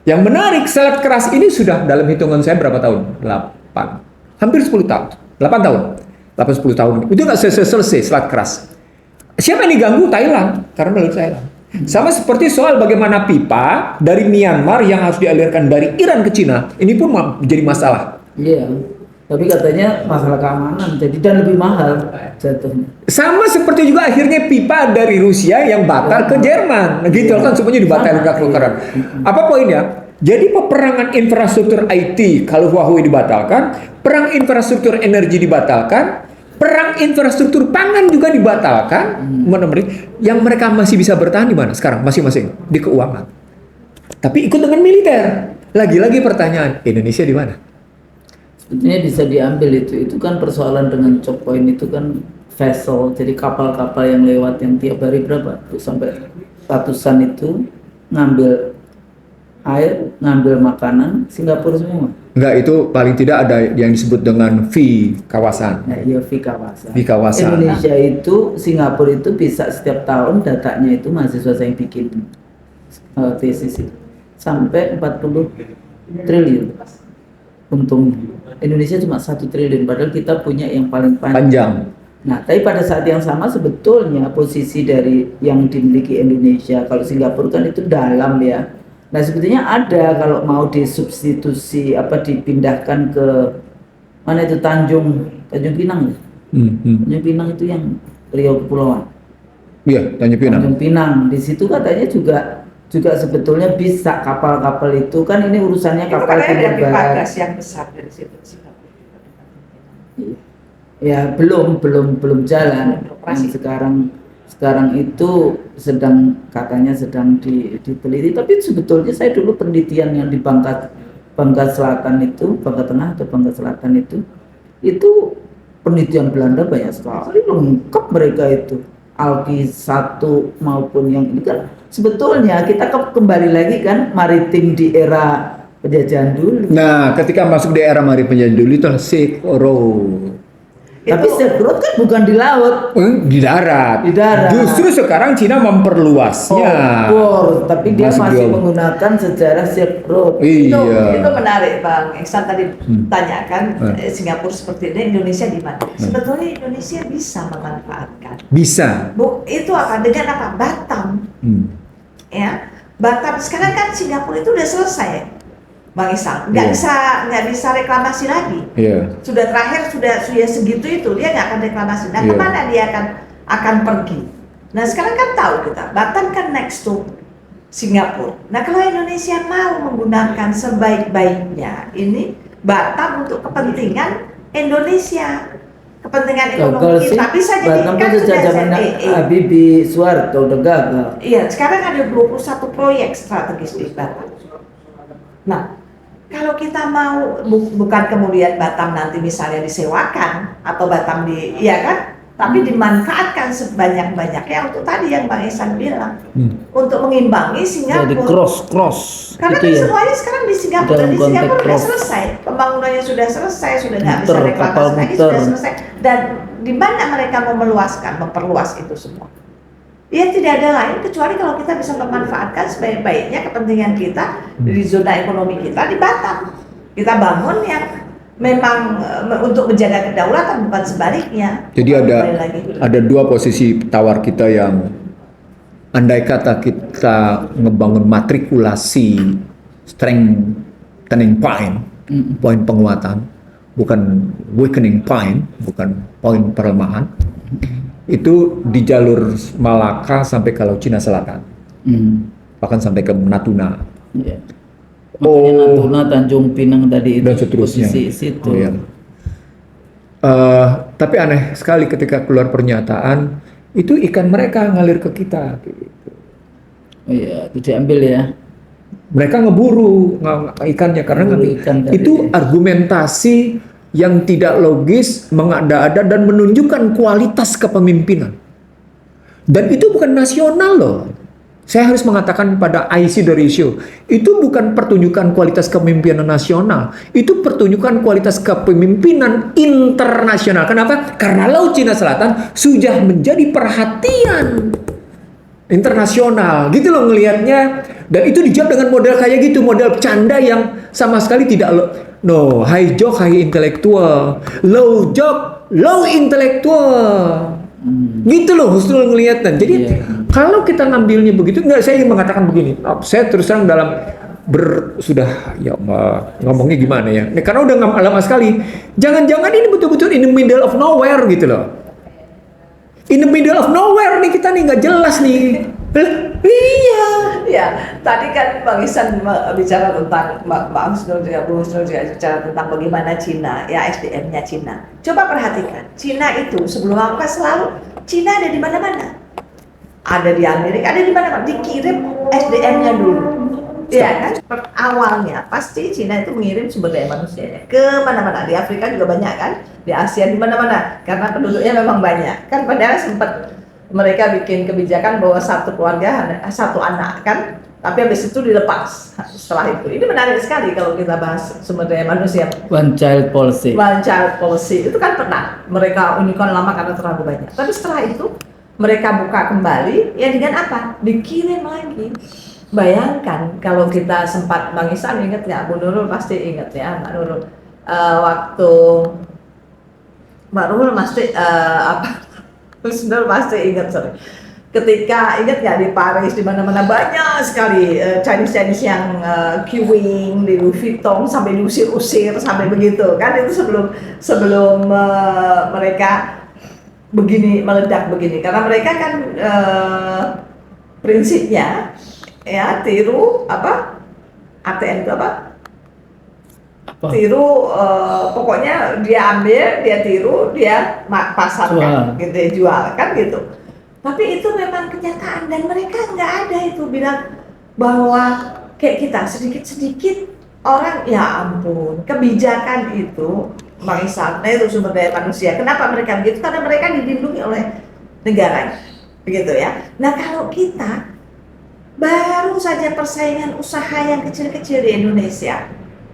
Yang menarik, Selat Keras ini sudah dalam hitungan saya berapa tahun? 8. Hampir 10 tahun. 8 tahun. 8-10 tahun. Itu nggak selesai Selat Keras. Siapa yang diganggu? Thailand. Karena melalui Thailand. Sama seperti soal bagaimana pipa dari Myanmar yang harus dialirkan dari Iran ke Cina. Ini pun menjadi masalah. Iya. Tapi katanya masalah keamanan jadi dan lebih mahal jatuhnya. Sama seperti juga akhirnya pipa dari Rusia yang batal ke Jerman. Nah, gitu kan semuanya dibatalkan keluaran. Apa poinnya? Jadi peperangan infrastruktur IT kalau Huawei dibatalkan, perang infrastruktur energi dibatalkan, perang infrastruktur pangan juga dibatalkan. Yang mereka masih bisa bertahan di mana sekarang? Masing-masing di keuangan. Tapi ikut dengan militer. Lagi-lagi pertanyaan, Indonesia di mana? Sebetulnya bisa diambil itu kan persoalan dengan choke point itu kan vessel, jadi kapal-kapal yang lewat yang tiap hari berapa tuh sampai ratusan itu ngambil air, ngambil makanan Singapura semua. Enggak, itu paling tidak ada yang disebut dengan fee kawasan. Nah, iya fee kawasan. Fee kawasan. Indonesia itu, Singapura itu bisa setiap tahun datanya itu mahasiswa saya yang bikin tesis itu sampai 40 triliun untungnya. Indonesia cuma 1 triliun, padahal kita punya yang paling panjang. Nah, tapi pada saat yang sama sebetulnya posisi dari yang dimiliki Indonesia, kalau Singapura kan itu dalam ya. Nah sebetulnya ada kalau mau disubstitusi dipindahkan ke mana itu Tanjung Pinang ya? Tanjung Pinang itu yang Riau Kepulauan. Iya, Tanjung Pinang. Tanjung Pinang di situ katanya juga sebetulnya bisa kapal-kapal itu kan ini urusannya kapal timur barat. Yang besar dari situ. Ya belum jalan. Yang sekarang itu katanya sedang diteliti, tapi sebetulnya saya dulu penelitian yang di Bangka Selatan itu, Bangka Tengah atau Bangka Selatan itu penelitian Belanda banyak sekali, lengkap mereka itu, Alki 1 maupun yang ini kan sebetulnya kita kembali lagi kan maritim di era penjajahan dulu. Nah, ketika masuk di era maritim penjajahan dulu itu Silk Road. Tapi Silk Road kan bukan di laut, di darat. Di darat. Justru sekarang Cina memperluasnya. Tapi dia masih menggunakan sejarah Silk Road. Iya. Itu menarik Bang Iksan tadi tanyakan Singapura seperti ini, Indonesia di mana? Sebetulnya Indonesia bisa memanfaatkan. Bisa. Itu akan dengan apa? Batam. Ya, Batam sekarang kan Singapura itu udah selesai. Bang Isang, nggak bisa reklamasi lagi. Sudah terakhir sudah segitu itu dia nggak akan reklamasi. Nah kemana dia akan pergi? Nah sekarang kan tahu kita, Batam kan next to Singapura. Nah kalau Indonesia mau menggunakan sebaik-baiknya ini Batam untuk kepentingan Indonesia, kepentingan ekonomi kita bisa jadi Batam kan sejak zaman Habibie Suharto udah gagal. Iya, sekarang ada 21 proyek strategis di Batam. Nah, kalau kita mau bukan kemudian Batam nanti misalnya disewakan atau Batam tapi dimanfaatkan sebanyak-banyaknya untuk tadi yang Bang Ihsan bilang untuk mengimbangi Singapura. Jadi cross. Karena kan semuanya sekarang di Singapura, sudah selesai, pembangunannya sudah selesai, sudah nggak bisa reklamasi lagi, sudah selesai. Dan di mana mereka mau memperluas itu semua? Ya tidak ada lain kecuali kalau kita bisa memanfaatkan sebaik-baiknya kepentingan kita di zona ekonomi kita di Batam. Kita bangun yang memang untuk menjaga kedaulatan bukan sebaliknya. Jadi ada dua posisi tawar kita yang andai kata kita ngebangun matrikulasi strengthening point, poin penguatan bukan weakening point, bukan poin pelemahan. Itu di jalur Malaka sampai ke Laut Cina Selatan, bahkan sampai ke Natuna. Ya. Makanya Natuna, Tanjung Pinang tadi itu Dan seterusnya. posisi situ. Oh, iya. Tapi aneh sekali ketika keluar pernyataan itu ikan mereka ngalir ke kita. Iya, itu diambil ya. Mereka ngeburu ikannya karena Ngeburu ikan tadi. itu argumentasi yang tidak logis, mengada-ada dan menunjukkan kualitas kepemimpinan. Dan itu bukan nasional loh. Saya harus mengatakan pada IC the ratio, itu bukan pertunjukan kualitas kepemimpinan nasional, itu pertunjukan kualitas kepemimpinan internasional. Kenapa? Karena Laut Cina Selatan sudah menjadi perhatian internasional, gitu loh ngelihatnya. Dan itu dijawab dengan model kayak gitu, model canda yang sama sekali tidak high joke high intelektual, low joke low intelektual. Gitu loh Husnul ngelihatnya. Jadi kalau kita ngambilnya begitu, saya ingin mengatakan begini. Saya terus terang dalam sudah ya ngomongnya gimana ya? Karena udah nggak lama sekali. Jangan-jangan ini betul-betul in the middle of nowhere gitu loh. In the middle of nowhere nih kita nih nggak jelas nih. Iya. Ya, tadi kan Bang Ihsan bicara tentang Bang Husnul juga, Bu Husnul juga bicara tentang bagaimana Cina, ya SDM-nya Cina. Coba perhatikan, Cina itu sebelum apa selalu Cina ada di mana-mana. Ada di Amerika, ada di mana-mana. Dikirim SDM-nya dulu. Ya kan, awalnya pasti Cina itu mengirim sumber daya manusianya ke mana-mana. Di Afrika juga banyak kan, di Asia di mana-mana, karena penduduknya memang banyak. Kan padahal sempat mereka bikin kebijakan bahwa satu keluarga satu anak kan, tapi habis itu dilepas setelah itu. Ini menarik sekali kalau kita bahas sumber daya manusia. One child policy. One child policy itu kan pernah mereka unikan lama karena terlalu banyak. Tapi setelah itu mereka buka kembali, ya dengan apa? Dikirim lagi. Bayangkan kalau kita sempat, Bang Ihsan ingat nggak? Bu Nurul pasti ingat ya, Mbak Nurul. Waktu Mbak Nurul pasti Husnul pasti ingat, sorry. Ketika ingat nggak di Paris di mana-mana banyak sekali Chinese yang queuing di Louis Vuitton sampai diusir-usir sampai begitu kan, itu sebelum mereka begini meledak begini, karena mereka kan prinsipnya ya tiru apa ATM itu apa? Tiru, pokoknya dia ambil, dia tiru, dia pasarkan, gitu, jual kan gitu. Tapi itu memang kenyataan dan mereka nggak ada itu bilang bahwa kayak kita sedikit-sedikit orang, ya ampun, kebijakan itu Bang Ihsan, itu sumber daya manusia. Kenapa mereka begitu? Karena mereka dilindungi oleh negara, begitu ya. Nah kalau kita baru saja persaingan usaha yang kecil-kecil di Indonesia,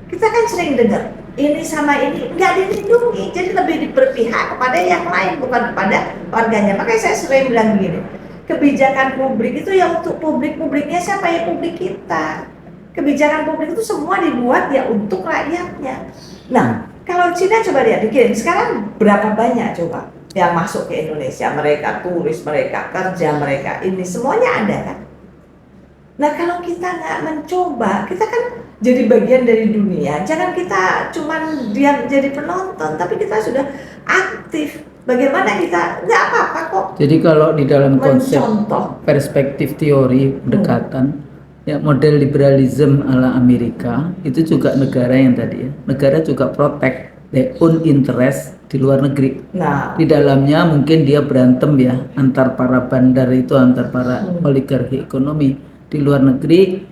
kita kan sering dengar ini sama ini nggak dilindungi, jadi lebih berpihak kepada yang lain bukan kepada warganya. Makanya saya sering bilang gini, kebijakan publik itu ya untuk publiknya siapa ya? Publik kita. Kebijakan publik itu semua dibuat ya untuk rakyatnya. Nah kalau Cina coba lihat dikirim sekarang berapa banyak coba yang masuk ke Indonesia, mereka turis, mereka kerja, mereka ini semuanya ada kan. Nah kalau kita nggak mencoba, kita kan jadi bagian dari dunia. Jangan kita cuman diam jadi penonton, tapi kita sudah aktif. Bagaimana kita, nggak apa-apa kok. Jadi kalau di dalam konsep mencontoh perspektif teori pendekatan, ya model liberalism ala Amerika itu juga negara yang tadi ya, negara juga protect their own interest di luar negeri. Nah, di dalamnya mungkin dia berantem ya antar para bandar itu, antar para oligarki ekonomi. Di luar negeri,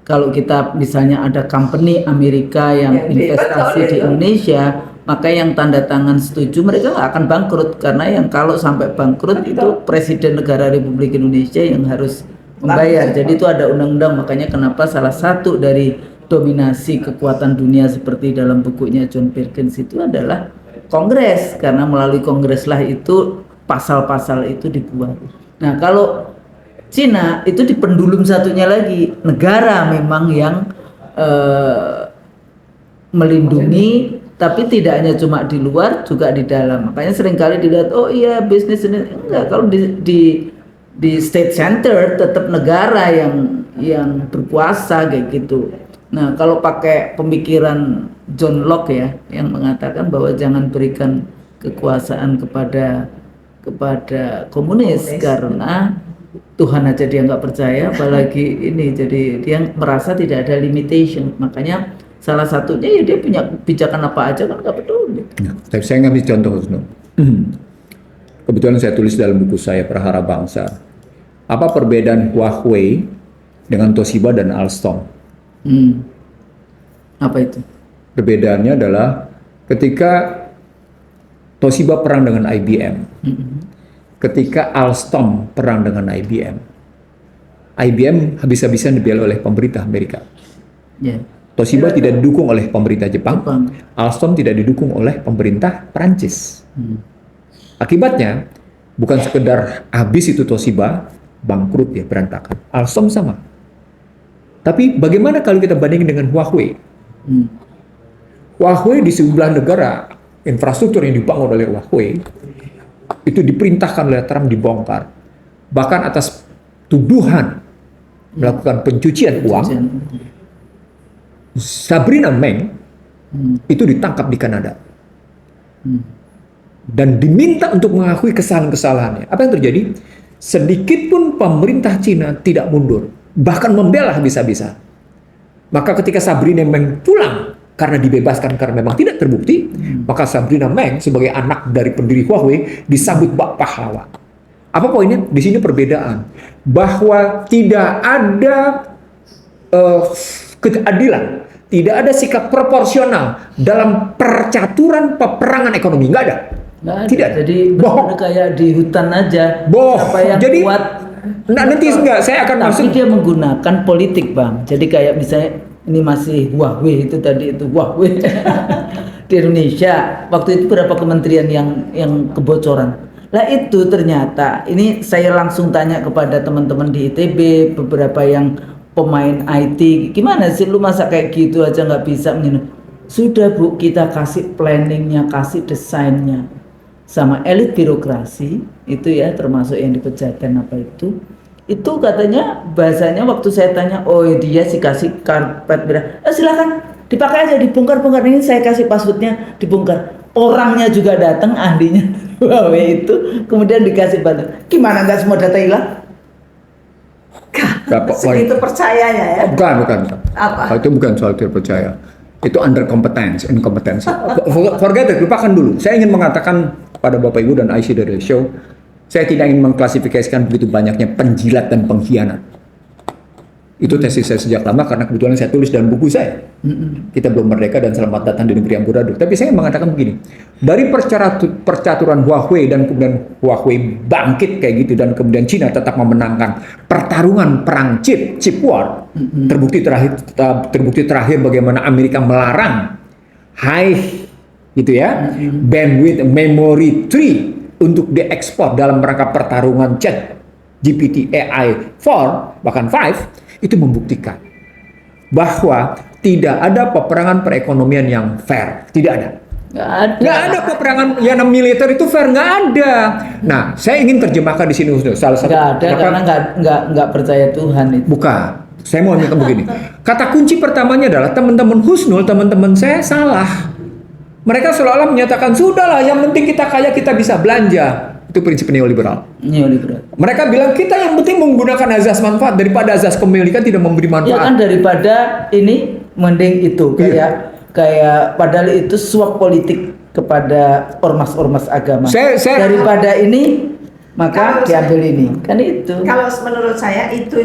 kalau kita misalnya ada company Amerika yang investasi di Indonesia, maka yang tanda tangan setuju mereka nggak akan bangkrut, karena yang kalau sampai bangkrut itu Presiden Negara Republik Indonesia yang harus membayar. Jadi itu ada undang-undang, makanya kenapa salah satu dari dominasi kekuatan dunia seperti dalam bukunya John Perkins itu adalah Kongres, karena melalui Kongres lah itu pasal-pasal itu dibuat. Nah kalau Cina itu di pendulum satunya lagi, negara memang yang melindungi, tapi tidak hanya cuma di luar, juga di dalam. Makanya seringkali dilihat, oh iya bisnis ini, enggak, kalau di state center tetap negara yang berkuasa kayak gitu. Nah, kalau pakai pemikiran John Locke ya, yang mengatakan bahwa jangan berikan kekuasaan kepada komunis karena Tuhan aja dia nggak percaya, apalagi ini. Jadi dia merasa tidak ada limitation. Makanya salah satunya ya dia punya kebijakan apa aja kan nggak peduli. Nah, tapi saya ngambil contoh Husnul. Kebetulan saya tulis dalam buku saya Prahara Bangsa. Apa perbedaan Huawei dengan Toshiba dan Alstom? Apa itu? Perbedaannya adalah ketika Toshiba perang dengan IBM, ketika Alstom perang dengan IBM, IBM habis-habisan dibela oleh pemerintah Amerika. Yeah. Toshiba tidak didukung oleh pemerintah Jepang, Alstom tidak didukung oleh pemerintah Prancis. Akibatnya bukan sekedar habis itu Toshiba, bangkrut ya, berantakan. Alstom sama. Tapi bagaimana kalau kita bandingin dengan Huawei? Huawei di sebelah negara, infrastruktur yang dibangun oleh Huawei itu diperintahkan oleh Trump dibongkar. Bahkan atas tuduhan melakukan pencucian uang, Sabrina Meng itu ditangkap di Kanada. Dan diminta untuk mengakui kesalahan-kesalahannya. Apa yang terjadi? Sedikit pun pemerintah Cina tidak mundur, bahkan membela habis-habisan. Maka ketika Sabrina Meng pulang karena dibebaskan karena memang tidak terbukti, maka Sabrina Meng sebagai anak dari pendiri Huawei disambut bak pahlawan. Apa poinnya? Di sini perbedaan bahwa tidak ada keadilan, tidak ada sikap proporsional dalam percaturan peperangan ekonomi, nggak ada. Tidak. Jadi bohong. Kayak di hutan aja. Bohong. Siapa yang Jadi kuat. Nah, nanti enggak, saya akan Tapi masuk. dia menggunakan politik, Bang. Jadi kayak misalnya ini masih Huawei itu tadi itu Huawei di Indonesia. Waktu itu berapa kementerian yang kebocoran. Lah itu ternyata ini saya langsung tanya kepada teman-teman di ITB, beberapa yang pemain IT, gimana sih lu masa kayak gitu aja nggak bisa minum? Sudah Bu, kita kasih planningnya, kasih desainnya sama elit birokrasi itu ya, termasuk yang di Pejaten apa itu katanya bahasanya waktu saya tanya, oh dia sih kasih karpet merah, silakan dipakai aja, dibongkar-bongkar, ini saya kasih passwordnya, dibongkar, orangnya juga datang, ahlinya Huawei itu, kemudian dikasih bantu, gimana nggak semua data hilang? Segitu percayanya ya? Bukan. Apa? Itu bukan soal terpercaya. Itu under competence, inkompetensi. Forget it, lupakan dulu. Saya ingin mengatakan pada Bapak Ibu dan IC dari show, saya tidak ingin mengklasifikasikan begitu banyaknya penjilat dan pengkhianat. Itu tesis saya sejak lama karena kebetulan saya tulis dalam buku saya. Kita belum merdeka dan selamat datang di negeri amburadul. Tapi saya mengatakan begini, dari percaturan Huawei dan kemudian Huawei bangkit kayak gitu dan kemudian Cina tetap memenangkan pertarungan perang chip war. Terbukti terakhir bagaimana Amerika melarang high gitu ya, bandwidth memory tree untuk diekspor dalam rangka pertarungan chat GPT AI 4 bahkan 5. Itu membuktikan bahwa tidak ada peperangan perekonomian yang fair, tidak ada. Nggak ada peperangan yang militer itu fair, nggak ada. Nah, saya ingin terjemahkan di sini salah satu. Nggak ada karena nggak percaya Tuhan itu. Bukan. Saya mau minta begini. Kata kunci pertamanya adalah teman-teman Husnul, teman-teman saya salah. Mereka seolah-olah menyatakan sudahlah, yang penting kita kaya, kita bisa belanja. Itu prinsip neoliberal. Mereka bilang kita yang penting menggunakan azas manfaat daripada azas kepemilikan tidak memberi manfaat. Ya kan, daripada ini mending itu kayak padahal itu suap politik kepada ormas-ormas agama. Daripada ini maka diambil ini. Kan itu. Kalau menurut saya itu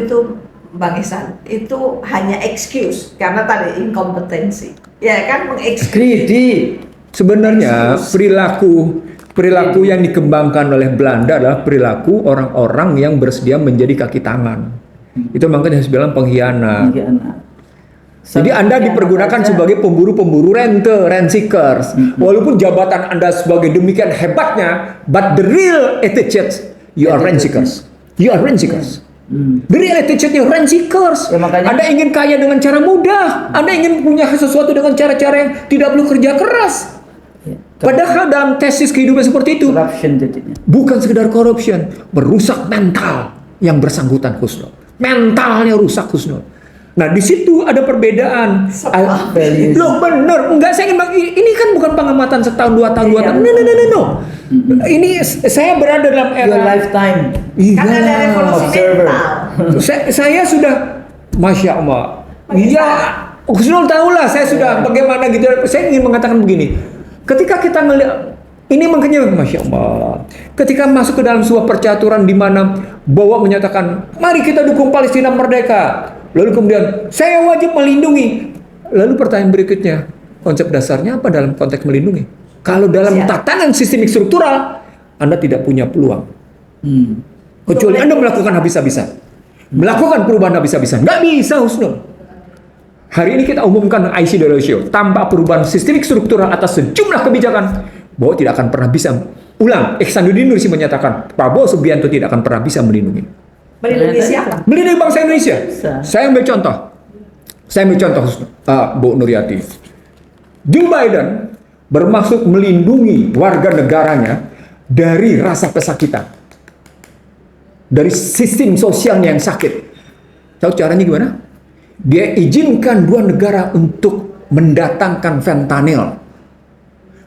Bang Ihsan, itu hanya excuse karena tadi inkompetensi. Ya kan, mengexcuse. Sebenarnya perilaku yang dikembangkan oleh Belanda adalah perilaku orang-orang yang bersedia menjadi kaki tangan. Itu makanya saya bilang pengkhianat. Jadi Anda dipergunakan sebagai pemburu-pemburu rent seekers. Walaupun jabatan Anda sebagai demikian hebatnya, but the real attitude, you are rent seekers. You are rent seekers. The real attitude, you are rent seekers. Ya, makanya, Anda ingin kaya dengan cara mudah. Anda ingin punya sesuatu dengan cara-cara yang tidak perlu kerja keras. Padahal dalam tesis kehidupan seperti itu, bukan sekedar corruption, merusak mental yang bersangkutan Husnul. Mentalnya rusak Husnul. Nah, di situ ada perbedaan. values. Loh, bener. Enggak, saya ingin ini kan bukan pengamatan setahun, 2 tahun, 2 tahun. No. Ini saya berada dalam era Your lifetime. Karena ada revolusi observer. mental. saya sudah, Masya Allah. Ya, Husnul tahulah saya sudah bagaimana gitu. Saya ingin mengatakan begini. Ketika kita melihat ini, makanya Masya Allah, ketika masuk ke dalam sebuah percaturan di mana Bowo menyatakan, mari kita dukung Palestina merdeka. Lalu kemudian, saya wajib melindungi. Lalu pertanyaan berikutnya, konsep dasarnya apa dalam konteks melindungi? Kalau dalam tatanan sistemik struktural, Anda tidak punya peluang. Kecuali Anda melakukan habis-habisan. Melakukan perubahan habis-habisan. Nggak bisa, Husnul. Hari ini kita umumkan IC ratio. Tanpa perubahan sistemik struktural atas sejumlah kebijakan, Bahwa tidak akan pernah bisa. Ulang, Ihsanuddin Nursi menyatakan Prabowo Subianto tidak akan pernah bisa melindungi. Melindungi siapa? Melindungi bangsa Indonesia. Saya ambil contoh. Bu Nuryati. Joe Biden bermaksud melindungi warga negaranya dari rasa kesakitan. Dari sistem sosialnya yang sakit. Tahu caranya gimana? Dia izinkan 2 negara untuk mendatangkan fentanyl.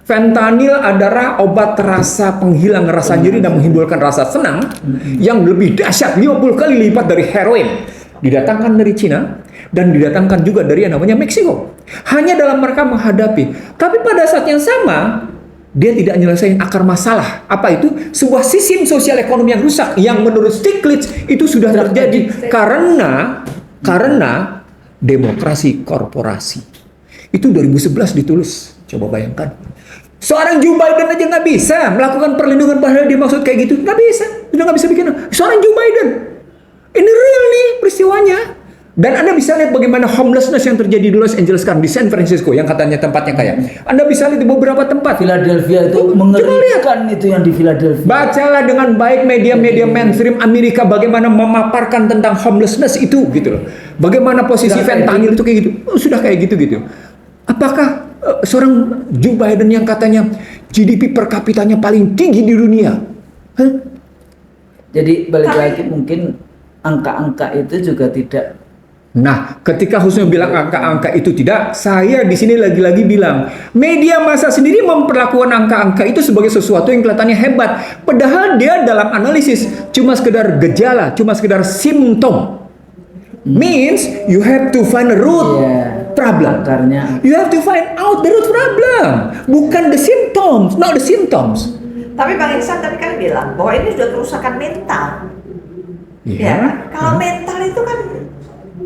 Fentanyl adalah obat rasa penghilang rasa nyeri dan menghilangkan rasa senang yang lebih dahsyat 50 kali lipat dari heroin. Didatangkan dari Cina dan didatangkan juga dari yang namanya Meksiko. Hanya dalam mereka menghadapi. Tapi pada saat yang sama, dia tidak menyelesaikan akar masalah. Apa itu? Sebuah sistem sosial ekonomi yang rusak yang menurut Stiglitz itu sudah terjadi karena demokrasi korporasi. Itu 2011 ditulis. Coba bayangkan. Seorang Joe Biden aja nggak bisa melakukan perlindungan padahal dia maksud kayak gitu. Nggak bisa. Sudah nggak bisa bikin. Seorang Joe Biden. Ini real nih peristiwanya. Dan Anda bisa lihat bagaimana homelessness yang terjadi di Los Angeles sekarang, di San Francisco yang katanya tempatnya kaya. Anda bisa lihat di beberapa tempat. Philadelphia itu mengerikan itu yang di Philadelphia. Bacalah dengan baik media-media mainstream Amerika bagaimana memaparkan tentang homelessness itu gitu loh. Bagaimana posisi fentanyl itu kayak gitu. Sudah kayak gitu. Apakah seorang Joe Biden yang katanya GDP per kapitanya paling tinggi di dunia? Jadi balik lagi mungkin angka-angka itu juga tidak. Nah, ketika Husnul bilang angka-angka itu tidak, saya di sini lagi-lagi bilang, media massa sendiri memperlakukan angka-angka itu sebagai sesuatu yang kelihatannya hebat. Padahal dia dalam analisis cuma sekedar gejala, cuma sekedar simptom. Means you have to find a root problem. Akarnya. You have to find out the root problem, bukan the symptoms, not the symptoms. Tapi Bang Ihsan tadi kan bilang bahwa ini sudah kerusakan mental. Ya, kalau mental itu kan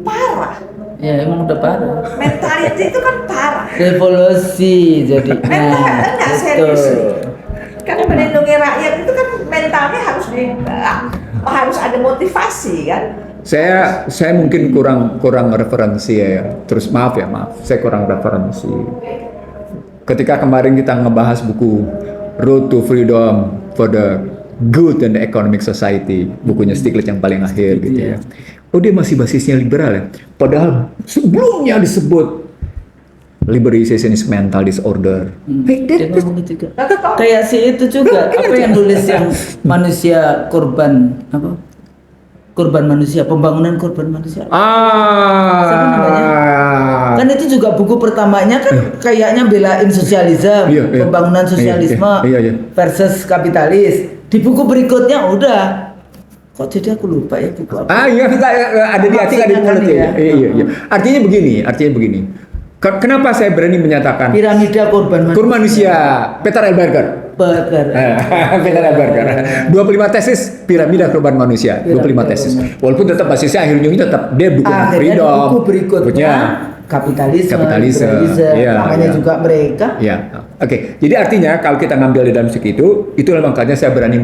parah. Ya emang udah parah. Mentality itu kan parah. Revolusi jadi. Enggak serius nih. Karena melindungi rakyat itu kan mentalnya harus ada motivasi kan. Saya mungkin kurang referensi ya. Terus maaf, saya kurang referensi. Ketika kemarin kita ngebahas buku Road to Freedom for the Good and the Economic Society, bukunya Stiglitz yang paling akhir gitu ya. Oh, dia masih basisnya liberal ya. Padahal sebelumnya disebut liberalization is mental disorder. Kayak si itu juga apa yang nulis yang manusia korban apa? Korban manusia, pembangunan korban manusia. Siapa namanya? Kan itu juga buku pertamanya kan kayaknya belain sosialisme, pembangunan sosialisme versus kapitalis. Di buku berikutnya udah kok jadi aku lupa ya buku apa? Iya, ada di artikel ya. Iya. Artinya begini. Kenapa saya berani menyatakan piramida korban manusia? Peter L. Berger. Peter L. Berger. 25 tesis piramida korban manusia. 25 tesis. Walaupun tetap basisnya akhirnya tetap dia dukung freedom. Buku berikutnya kapitalisme. Namanya juga mereka. Ya. Oke. Jadi artinya kalau kita ngambil di dalam segitu, itulah makanya saya berani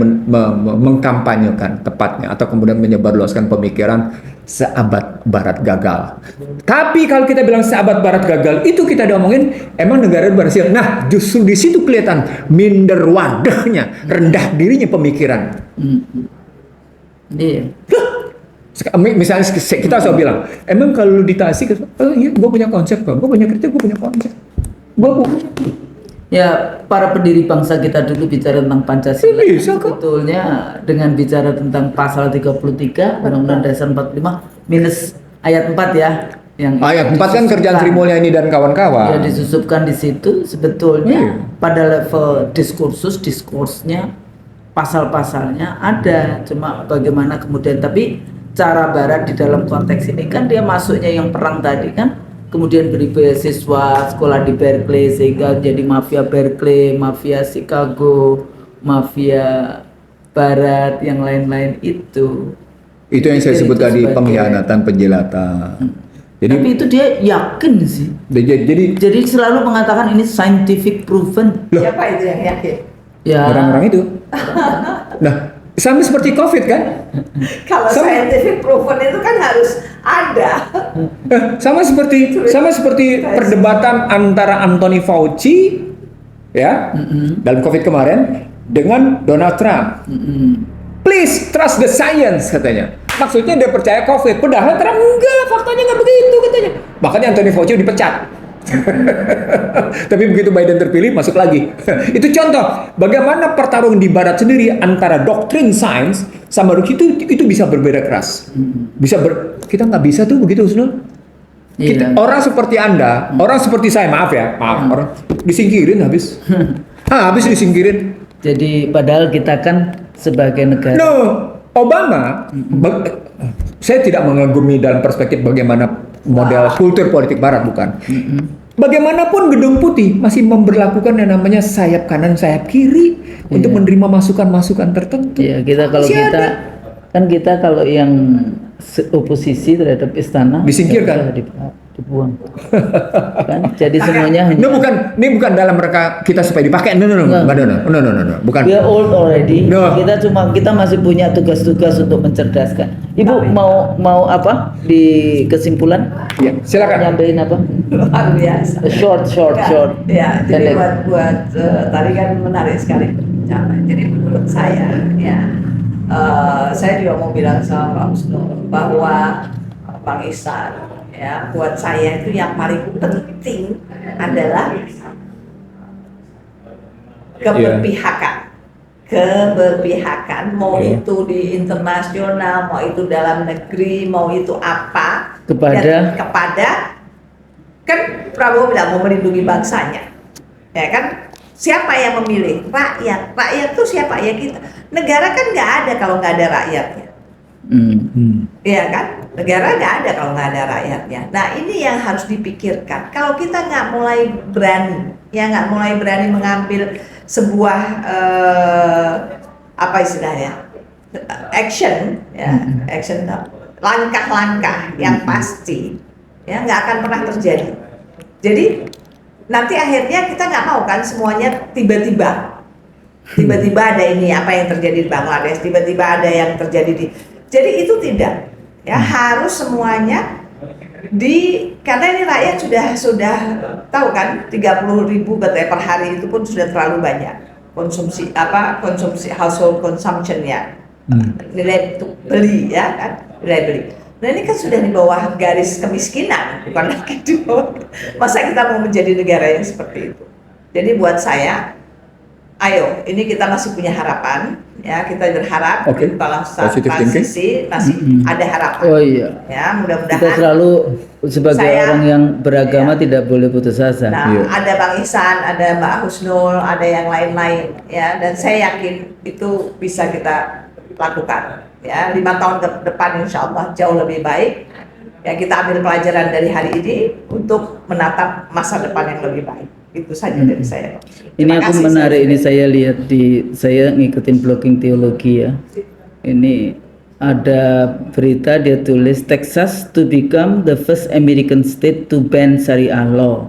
mengkampanyekan tepatnya atau kemudian menyebarluaskan pemikiran seabad barat gagal. Tapi kalau kita bilang seabad barat gagal, itu kita ngomongin emang negara berhasil. Nah, justru di situ kelihatan minder wadahnya, rendah dirinya pemikiran. Iya. Misalnya kita selalu bilang, emang kalau di Tasik, iya, gue punya konsep, gue punya kritik, gue punya konsep. Ya, para pendiri bangsa kita dulu bicara tentang Pancasila. Sebetulnya dengan bicara tentang pasal 33 Undang-Undang Dasar 45 minus ayat 4 ya. Yang keempat kan kerjaan Sri Mulyani dan kawan-kawan. Ya disusupkan di situ sebetulnya pada level diskursnya, pasal-pasalnya ada, cuma bagaimana kemudian, tapi cara Barat di dalam konteks ini kan dia masuknya yang perang tadi kan, kemudian beri beasiswa sekolah di Berkeley sehingga jadi mafia Berkeley, mafia Chicago, mafia Barat, yang lain-lain itu. Itu yang saya sebut tadi, pengkhianatan, penjelatan. Tapi itu dia yakin sih. Jadi selalu mengatakan ini scientific proven. Siapa itu yang yakin? Ya. Orang-orang itu. Nah, sama seperti COVID kan? Kalau scientific proven itu kan harus ada. Sama seperti perdebatan antara Anthony Fauci ya dalam COVID kemarin dengan Donald Trump. Please trust the science katanya. Maksudnya dia percaya COVID, padahal Trump enggak, faktanya enggak begitu katanya. Makanya Anthony Fauci dipecat. Tapi begitu Biden terpilih masuk lagi. Itu contoh bagaimana pertarungan di Barat sendiri antara doktrin sains sama itu bisa berbeda keras. Kita nggak bisa tuh begitu, Husnul. Orang seperti Anda, orang seperti saya, maaf, orang disingkirin habis. Habis disingkirin. Jadi padahal kita kan sebagai negara. Obama, saya tidak mengagumi dalam perspektif bagaimana model kultur politik Barat, bukan. Bagaimanapun Gedung Putih masih memberlakukan yang namanya sayap kanan, sayap kiri untuk menerima masukan-masukan tertentu. Iya, kita kalau yang oposisi terhadap istana disingkirkan, dibuang. Kan jadi semuanya hanya ini bukan dalam rangka kita supaya dipakai. No, bukan. We are old already. Kita masih punya tugas-tugas untuk mencerdaskan. Ibu mau apa di kesimpulan? Ya, silakan. Nyampein apa? Luar biasa. Short. Ya, jadi buat tadi kan menarik sekali perbincangan. Jadi menurut saya saya juga mau bilang sama Pak Husnul bahwa Bang Ihsan, ya, buat saya itu yang paling penting adalah keberpihakan, mau itu di internasional, mau itu dalam negeri, mau itu apa, kepada kan Prabowo bilang mau melindungi bangsanya, ya kan? Siapa yang memilih? Rakyat. Rakyat itu siapa? Ya kita. Negara kan nggak ada kalau nggak ada rakyatnya. Iya kan? Negara nggak ada kalau nggak ada rakyatnya. Nah ini yang harus dipikirkan. Kalau kita nggak mulai berani mengambil sebuah apa istilahnya action, langkah-langkah yang pasti, ya nggak akan pernah terjadi. Jadi nanti akhirnya kita nggak mau kan semuanya tiba-tiba ada ini apa yang terjadi di Bangladesh, tiba-tiba ada yang terjadi di. Jadi itu tidak, ya harus semuanya karena ini rakyat sudah tahu kan 30.000 katanya per hari itu pun sudah terlalu banyak konsumsi household consumption ya, nilai beli ya kan, nilai beli. Nah ini kan sudah di bawah garis kemiskinan, bukan lagi di bawah. Masa kita mau menjadi negara yang seperti itu? Jadi buat saya, ayo, ini kita masih punya harapan, ya kita berharap bangsa transisi masih ada harapan. Oh iya. Ya mudah-mudahan. Kita selalu sebagai orang yang beragama tidak boleh putus asa. Nah, ada Bang Ihsan, ada Mbak Husnul, ada yang lain-lain, ya, dan saya yakin itu bisa kita lakukan. Ya, 5 tahun ke depan insya Allah jauh lebih baik. Ya, kita ambil pelajaran dari hari ini untuk menatap masa depan yang lebih baik. Itu saja dari saya. Ini aku menarik, ini saya lihat saya ngikutin blogging teologi ya. Ini ada berita dia tulis Texas to become the first American state to ban Syariah law.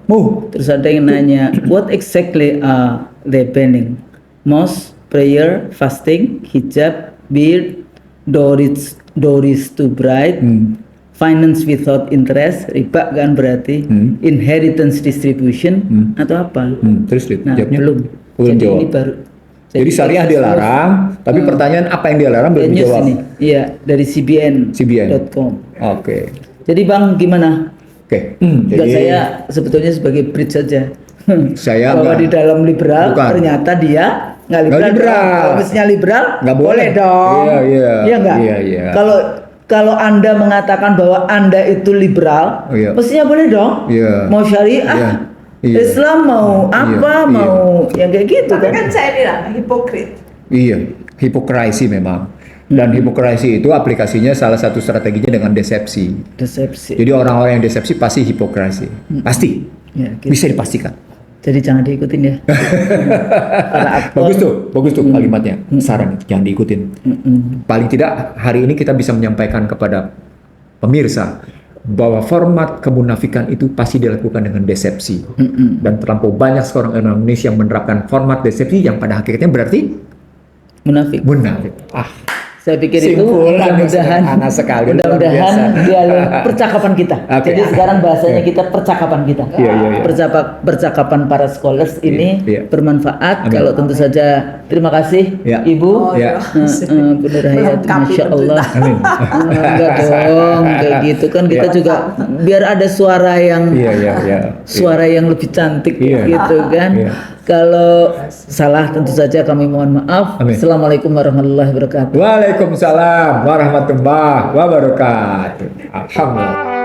Terus ada yang nanya, what exactly are they banning? Mosque, prayer, fasting, hijab, beard, Doris to bride, finance without interest, riba kan berarti, inheritance distribution atau apa? Terus jawabnya belum jawab. Ini baru. Jadi syariah dilarang, tapi pertanyaan apa yang dilarang belum dijawab. Iya, dari cbn.com. Oke. Jadi Bang gimana? Jadi saya sebetulnya sebagai bridge saja. Saya bahwa di dalam liberal ternyata dia nggak liberal. Kalau misalnya liberal nggak boleh dong. Iya nggak. Kalau kalau Anda mengatakan bahwa Anda itu liberal, Oh, iya. mestinya boleh dong. Iya. Mau syariah, Iya. Iya. Islam mau Iya. apa, Iya. mau yang kayak gitu Tapi kan. kan saya bilang hipokrit. Iya, hipokrasi memang. Dan hipokrasi itu aplikasinya salah satu strateginya dengan desepsi. Desepsi. Jadi orang-orang yang desepsi pasti hipokrasi. Pasti. Ya, gitu. Bisa dipastikan. Jadi jangan diikutin ya. Para aktor. Bagus tuh kalimatnya. Saran jangan diikutin. Paling tidak hari ini kita bisa menyampaikan kepada pemirsa bahwa format kemunafikan itu pasti dilakukan dengan desepsi. Dan terlampau banyak seorang orang Indonesia yang menerapkan format desepsi yang pada hakikatnya berarti Munafik. munafik. Saya pikir itu Simpulan yang mudah-mudahan sederhana sekali, luar mudah-mudahan biasa. dialog percakapan kita. Oke. Jadi sekarang bahasanya kita percakapan kita. Iya. Percakapan para scholars ini Iya. bermanfaat. Amin. Kalau tentu saja terima kasih Iya. Ibu. Oh, Ya. Bu Nur Hayati, Melengkapi Masya Allah. Amin. Enggak dong, kayak gitu kan kita Iya. juga biar ada suara yang Iya. suara yang lebih cantik Iya. gitu kan. Iya. Kalau salah tentu saja kami mohon maaf. Amin. Assalamualaikum warahmatullahi wabarakatuh. Waalaikumsalam warahmatullahi wabarakatuh. Alhamdulillah.